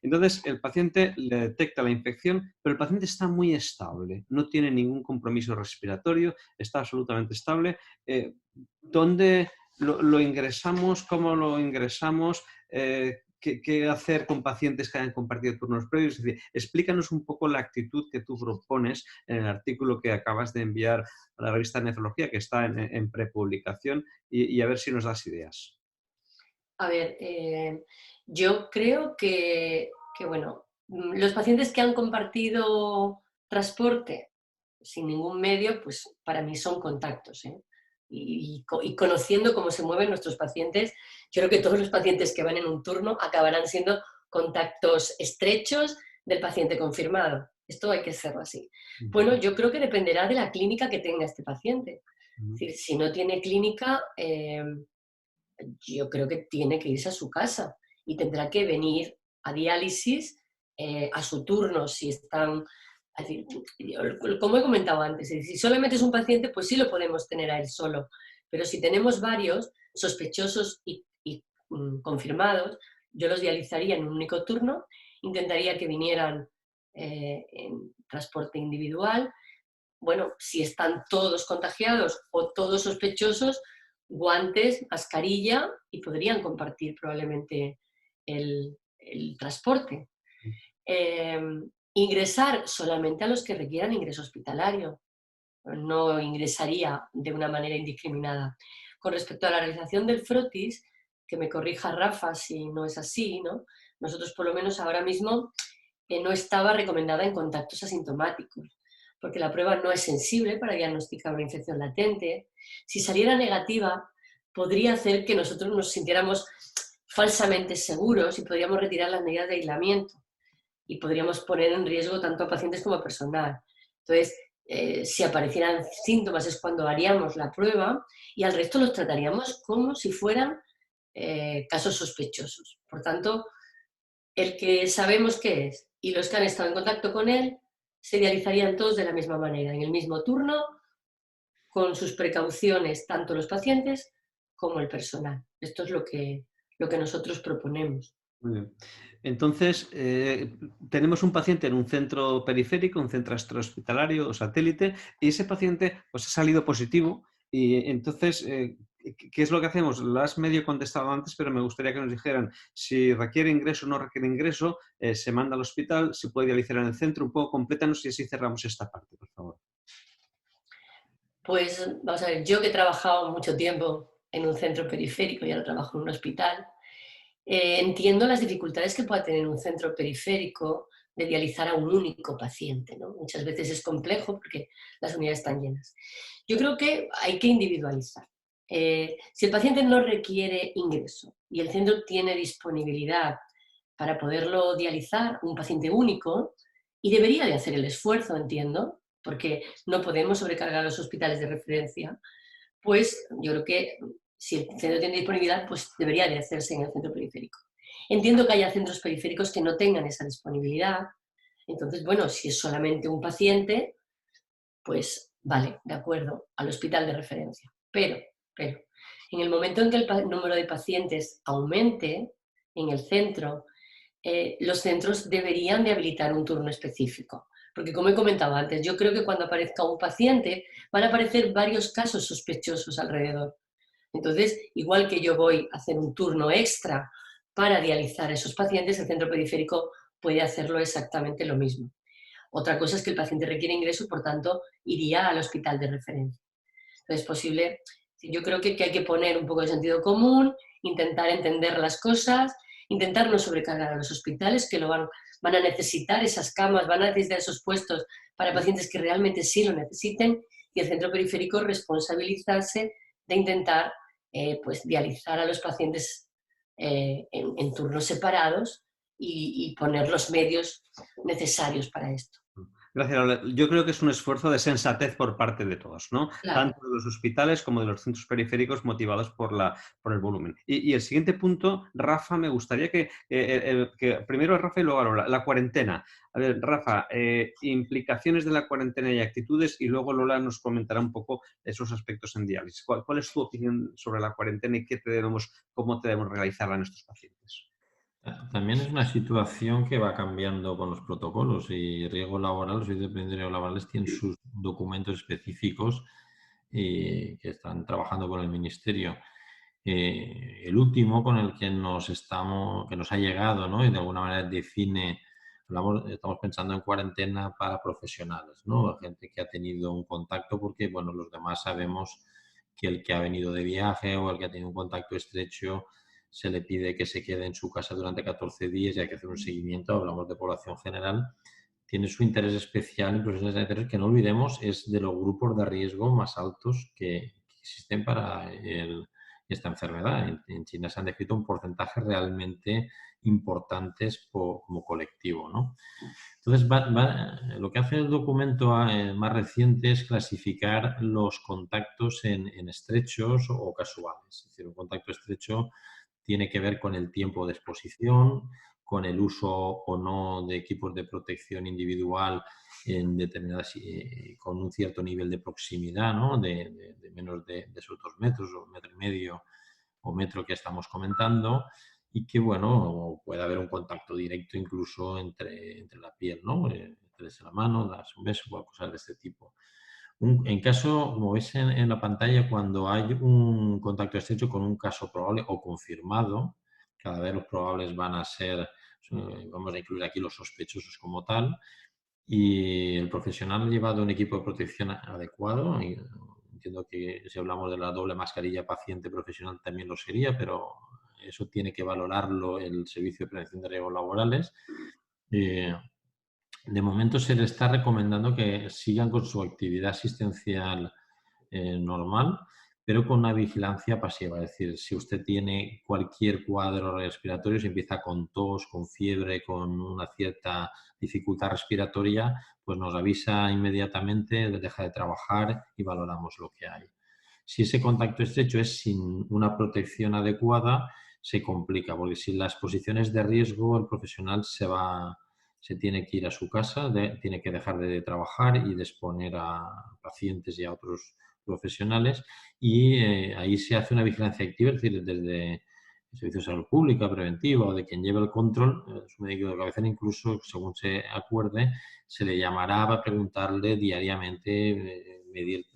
Speaker 1: Entonces, el paciente le detecta la infección, pero el paciente está muy estable, no tiene ningún compromiso respiratorio, está absolutamente estable. ¿Dónde lo ingresamos? ¿Cómo lo ingresamos? ¿Qué hacer con pacientes que hayan compartido turnos previos? Es decir, explícanos un poco la actitud que tú propones en el artículo que acabas de enviar a la revista de Nefrología, que está en prepublicación, y a ver si nos das ideas.
Speaker 5: A ver, yo creo que, bueno, los pacientes que han compartido transporte sin ningún medio, pues para mí son contactos, ¿eh? Y conociendo cómo se mueven nuestros pacientes, yo creo que todos los pacientes que van en un turno acabarán siendo contactos estrechos del paciente confirmado. Esto hay que hacerlo así. Bueno, yo creo que dependerá de la clínica que tenga este paciente. Es decir, si no tiene clínica, yo creo que tiene que irse a su casa y tendrá que venir a diálisis a su turno si están... Es decir, como he comentado antes, si solamente es un paciente, pues sí lo podemos tener a él solo, pero si tenemos varios sospechosos y confirmados, yo los dializaría en un único turno, intentaría que vinieran en transporte individual. Bueno, si están todos contagiados o todos sospechosos, guantes, mascarilla, y podrían compartir probablemente el transporte. Ingresar solamente a los que requieran ingreso hospitalario. No ingresaría de una manera indiscriminada. Con respecto a la realización del frotis, que me corrija Rafa si no es así, ¿no? Nosotros por lo menos ahora mismo no estaba recomendada en contactos asintomáticos, porque la prueba no es sensible para diagnosticar una infección latente. Si saliera negativa, podría hacer que nosotros nos sintiéramos falsamente seguros y podríamos retirar las medidas de aislamiento y podríamos poner en riesgo tanto a pacientes como a personal. Entonces, si aparecieran síntomas es cuando haríamos la prueba y al resto los trataríamos como si fueran casos sospechosos. Por tanto, el que sabemos qué es y los que han estado en contacto con él se dializarían todos de la misma manera, en el mismo turno, con sus precauciones, tanto los pacientes como el personal. Esto es lo que nosotros proponemos.
Speaker 1: Muy bien. Entonces, tenemos un paciente en un centro periférico, un centro extrahospitalario o satélite, y ese paciente pues, ha salido positivo. Y entonces, ¿qué es lo que hacemos? Lo has medio contestado antes, pero me gustaría que nos dijeran si requiere ingreso o no requiere ingreso, se manda al hospital, se puede dializar en el centro. Un poco complétanos y así cerramos esta parte, por favor.
Speaker 5: Pues vamos a ver, yo que he trabajado mucho tiempo en un centro periférico y ahora trabajo en un hospital, entiendo las dificultades que pueda tener un centro periférico de dializar a un único paciente, ¿no? Muchas veces es complejo porque las unidades están llenas. Yo creo que hay que individualizar. Si el paciente no requiere ingreso y el centro tiene disponibilidad para poderlo dializar, un paciente único, y debería de hacer el esfuerzo, entiendo, porque no podemos sobrecargar los hospitales de referencia, pues yo creo que si el centro tiene disponibilidad, pues debería de hacerse en el centro periférico. Entiendo que haya centros periféricos que no tengan esa disponibilidad, entonces, bueno, si es solamente un paciente, pues vale, de acuerdo, al hospital de referencia. Pero, en el momento en que el número de pacientes aumente en el centro, los centros deberían de habilitar un turno específico. Porque como he comentado antes, yo creo que cuando aparezca un paciente van a aparecer varios casos sospechosos alrededor. Entonces, igual que yo voy a hacer un turno extra para dializar a esos pacientes, el centro periférico puede hacerlo exactamente lo mismo. Otra cosa es que el paciente requiere ingreso, por tanto, iría al hospital de referencia. Entonces, es posible, yo creo que hay que poner un poco de sentido común, intentar entender las cosas, intentar no sobrecargar a los hospitales que lo van a necesitar esas camas, van a necesitar esos puestos para pacientes que realmente sí lo necesiten, y el centro periférico responsabilizarse de intentar pues dializar a los pacientes en turnos separados y poner los medios necesarios para esto.
Speaker 1: Gracias, Lola. Yo creo que es un esfuerzo de sensatez por parte de todos, ¿no?
Speaker 5: Claro.
Speaker 1: Tanto de los hospitales como de los centros periféricos motivados por el volumen. Y el siguiente punto, Rafa, me gustaría que primero Rafa y luego Lola, la cuarentena. A ver, Rafa, implicaciones de la cuarentena y actitudes, y luego Lola nos comentará un poco esos aspectos en diálisis. ¿Cuál es tu opinión sobre la cuarentena y cómo debemos realizarla a nuestros pacientes?
Speaker 3: También es una situación que va cambiando con los protocolos y riesgo laboral, los servicios de riesgo laborales tienen sus documentos específicos que están trabajando con el Ministerio. El último con el que que nos ha llegado, ¿no? Y de alguna manera define, estamos pensando en cuarentena para profesionales, ¿no? Gente que ha tenido un contacto, porque, bueno, los demás sabemos que el que ha venido de viaje o el que ha tenido un contacto estrecho se le pide que se quede en su casa durante 14 días y hay que hacer un seguimiento, hablamos de población general, tiene su interés especial en profesionales sanitarios que no olvidemos es de los grupos de riesgo más altos que existen para esta enfermedad. En China se han descrito un porcentaje realmente importantes como colectivo, ¿no? Entonces, lo que hace el documento más reciente es clasificar los contactos en estrechos o casuales. Es decir, un contacto estrecho tiene que ver con el tiempo de exposición, con el uso o no de equipos de protección individual en determinadas, con un cierto nivel de proximidad, ¿no? de menos de esos 2 metros o 1,5 metros o metro que estamos comentando, y que, bueno, puede haber un contacto directo incluso entre la piel, ¿no? Entre la mano, das un beso o cosas de este tipo. En caso, como veis en la pantalla, cuando hay un contacto estrecho con un caso probable o confirmado, cada vez los probables van a ser, vamos a incluir aquí los sospechosos como tal, y el profesional ha llevado un equipo de protección adecuado. Y entiendo que si hablamos de la doble mascarilla paciente-profesional también lo sería, pero eso tiene que valorarlo el Servicio de Prevención de Riesgos Laborales. De momento se le está recomendando que sigan con su actividad asistencial normal, pero con una vigilancia pasiva. Es decir, si usted tiene cualquier cuadro respiratorio, si empieza con tos, con fiebre, con una cierta dificultad respiratoria, pues nos avisa inmediatamente, deja de trabajar y valoramos lo que hay. Si ese contacto estrecho es sin una protección adecuada, se complica, porque si la exposición es de riesgo, el profesional se tiene que ir a su casa, tiene que dejar de trabajar y de exponer a pacientes y a otros profesionales, y ahí se hace una vigilancia activa, es decir, desde el Servicio de Salud Pública, preventiva o de quien lleve el control, su médico de cabecera, incluso según se acuerde, se le llamará para preguntarle diariamente, medir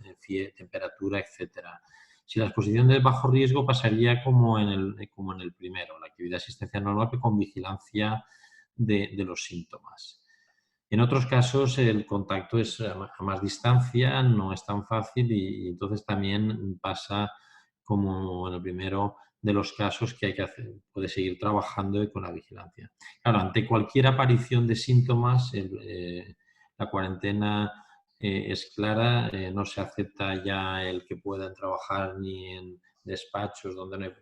Speaker 3: temperatura, etcétera. Si la exposición de bajo riesgo pasaría como en el primero, la actividad asistencial normal, pero con vigilancia de los síntomas. En otros casos el contacto es a más distancia, no es tan fácil y entonces también pasa como en el primero de los casos que hay que hacer, puede seguir trabajando y con la vigilancia. Claro, ante cualquier aparición de síntomas, la cuarentena es clara, no se acepta ya el que puedan trabajar ni en despachos donde no hay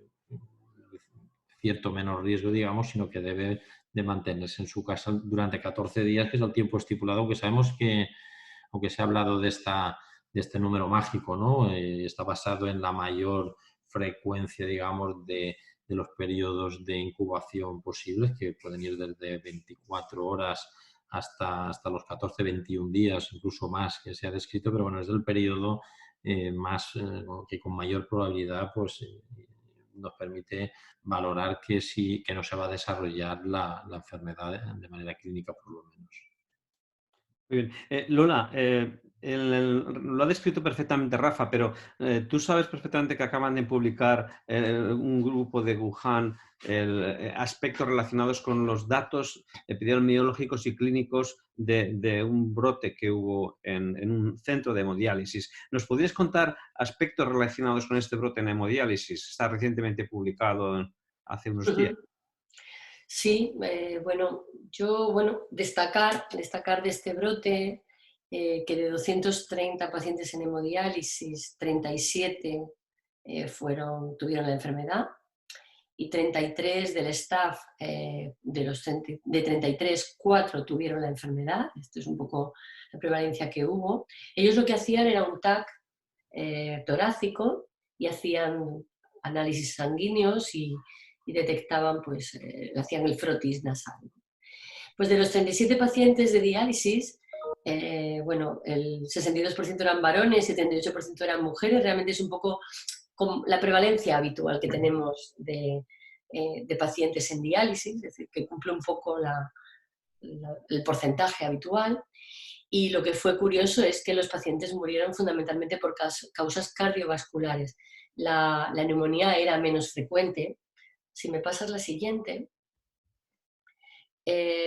Speaker 3: cierto menor riesgo, digamos, sino que debe de mantenerse en su casa durante 14 días, que es el tiempo estipulado, aunque sabemos que, aunque se ha hablado de este número mágico, ¿no? Está basado en la mayor frecuencia, digamos, de los periodos de incubación posibles, que pueden ir desde 24 horas hasta los 14, 21 días, incluso más, que se ha descrito, pero bueno, es el periodo que con mayor probabilidad pues, nos permite valorar que no se va a desarrollar la enfermedad de manera clínica, por lo menos.
Speaker 1: Muy bien. Lola, lo ha descrito perfectamente Rafa, pero tú sabes perfectamente que acaban de publicar un grupo de Wuhan aspectos relacionados con los datos epidemiológicos y clínicos de un brote que hubo en un centro de hemodiálisis. ¿Nos podrías contar aspectos relacionados con este brote en hemodiálisis? Está recientemente publicado hace unos días.
Speaker 5: Sí, destacar de este brote que de 230 pacientes en hemodiálisis, 37 tuvieron la enfermedad y 33 del staff, de 33, 4 tuvieron la enfermedad. Esto es un poco la prevalencia que hubo. Ellos lo que hacían era un TAC torácico y hacían análisis sanguíneos y detectaban, pues, hacían el frotis nasal. Pues de los 37 pacientes de diálisis, bueno, el 62% eran varones, 78% eran mujeres. Realmente es un poco como la prevalencia habitual que tenemos de pacientes en diálisis, es decir, que cumple un poco el porcentaje habitual. Y lo que fue curioso es que los pacientes murieron fundamentalmente por causas cardiovasculares. La neumonía era menos frecuente. Si me pasas la siguiente,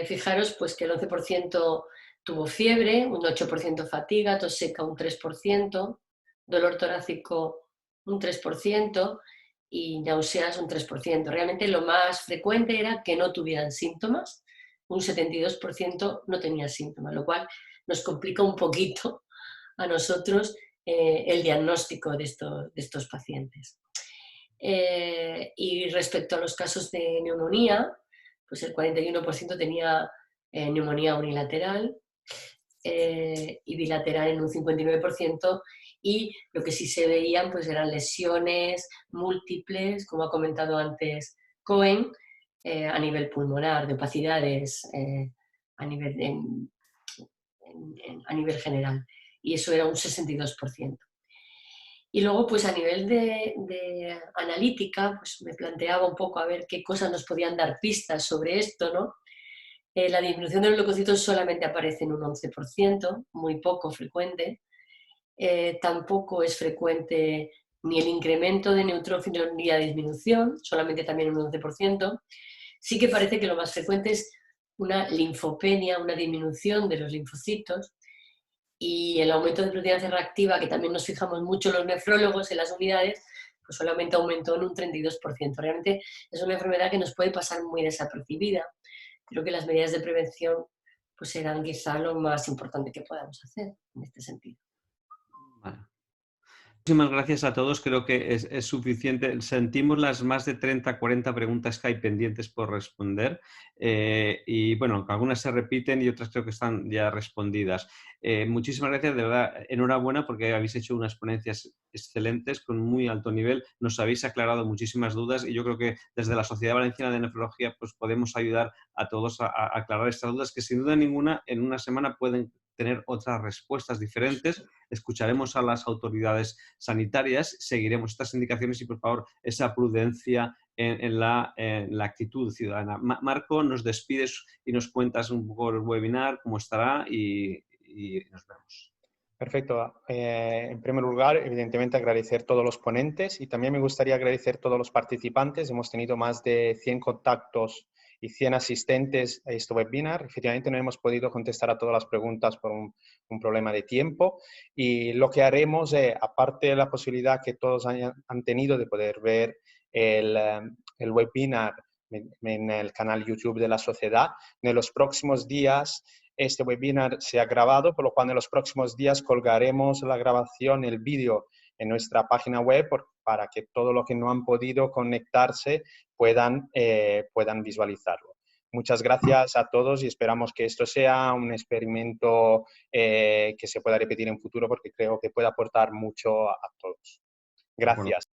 Speaker 5: fijaros pues que el 11% tuvo fiebre, un 8% fatiga, tos seca un 3%, dolor torácico un 3% y náuseas un 3%. Realmente lo más frecuente era que no tuvieran síntomas, un 72% no tenía síntomas, lo cual nos complica un poquito a nosotros el diagnóstico de estos pacientes. Y respecto a los casos de neumonía, pues el 41% tenía neumonía unilateral y bilateral en un 59%, y lo que sí se veían pues eran lesiones múltiples, como ha comentado antes Cohen, a nivel pulmonar, de opacidades a nivel general, y eso era un 62%. Y luego, pues a nivel de analítica, pues me planteaba un poco a ver qué cosas nos podían dar pistas sobre esto, ¿no? La disminución de los leucocitos solamente aparece en un 11%, muy poco frecuente. Tampoco es frecuente ni el incremento de neutrófilos ni la disminución, solamente también un 11%. Sí que parece que lo más frecuente es una linfopenia, una disminución de los linfocitos, y el aumento de proteína C reactiva, que también nos fijamos mucho los nefrólogos en las unidades, pues solamente aumentó en un 32%. Realmente es una enfermedad que nos puede pasar muy desapercibida. Creo que las medidas de prevención pues serán quizá lo más importante que podamos hacer en este sentido.
Speaker 1: Vale. Muchísimas gracias a todos, creo que es suficiente. Sentimos las más de 30, 40 preguntas que hay pendientes por responder y bueno, algunas se repiten y otras creo que están ya respondidas. Muchísimas gracias, de verdad, enhorabuena porque habéis hecho unas ponencias excelentes con muy alto nivel, nos habéis aclarado muchísimas dudas y yo creo que desde la Sociedad Valenciana de Nefrología pues podemos ayudar a todos a aclarar estas dudas que sin duda ninguna en una semana pueden tener otras respuestas diferentes. Escucharemos a las autoridades sanitarias, seguiremos estas indicaciones y por favor esa prudencia en la actitud ciudadana. Marco, nos despides y nos cuentas un poco el webinar, cómo estará y nos vemos.
Speaker 4: Perfecto. En primer lugar, evidentemente agradecer a todos los ponentes y también me gustaría agradecer a todos los participantes. Hemos tenido más de 100 contactos y 100 asistentes a este webinar. Efectivamente no hemos podido contestar a todas las preguntas por un problema de tiempo y lo que haremos, aparte de la posibilidad que todos han tenido de poder ver el webinar en el canal YouTube de la sociedad, en los próximos días este webinar se ha grabado, por lo cual en los próximos días colgaremos la grabación, el vídeo en nuestra página web para que todos los que no han podido conectarse puedan visualizarlo. Muchas gracias a todos y esperamos que esto sea un experimento que se pueda repetir en futuro porque creo que puede aportar mucho a todos. Gracias.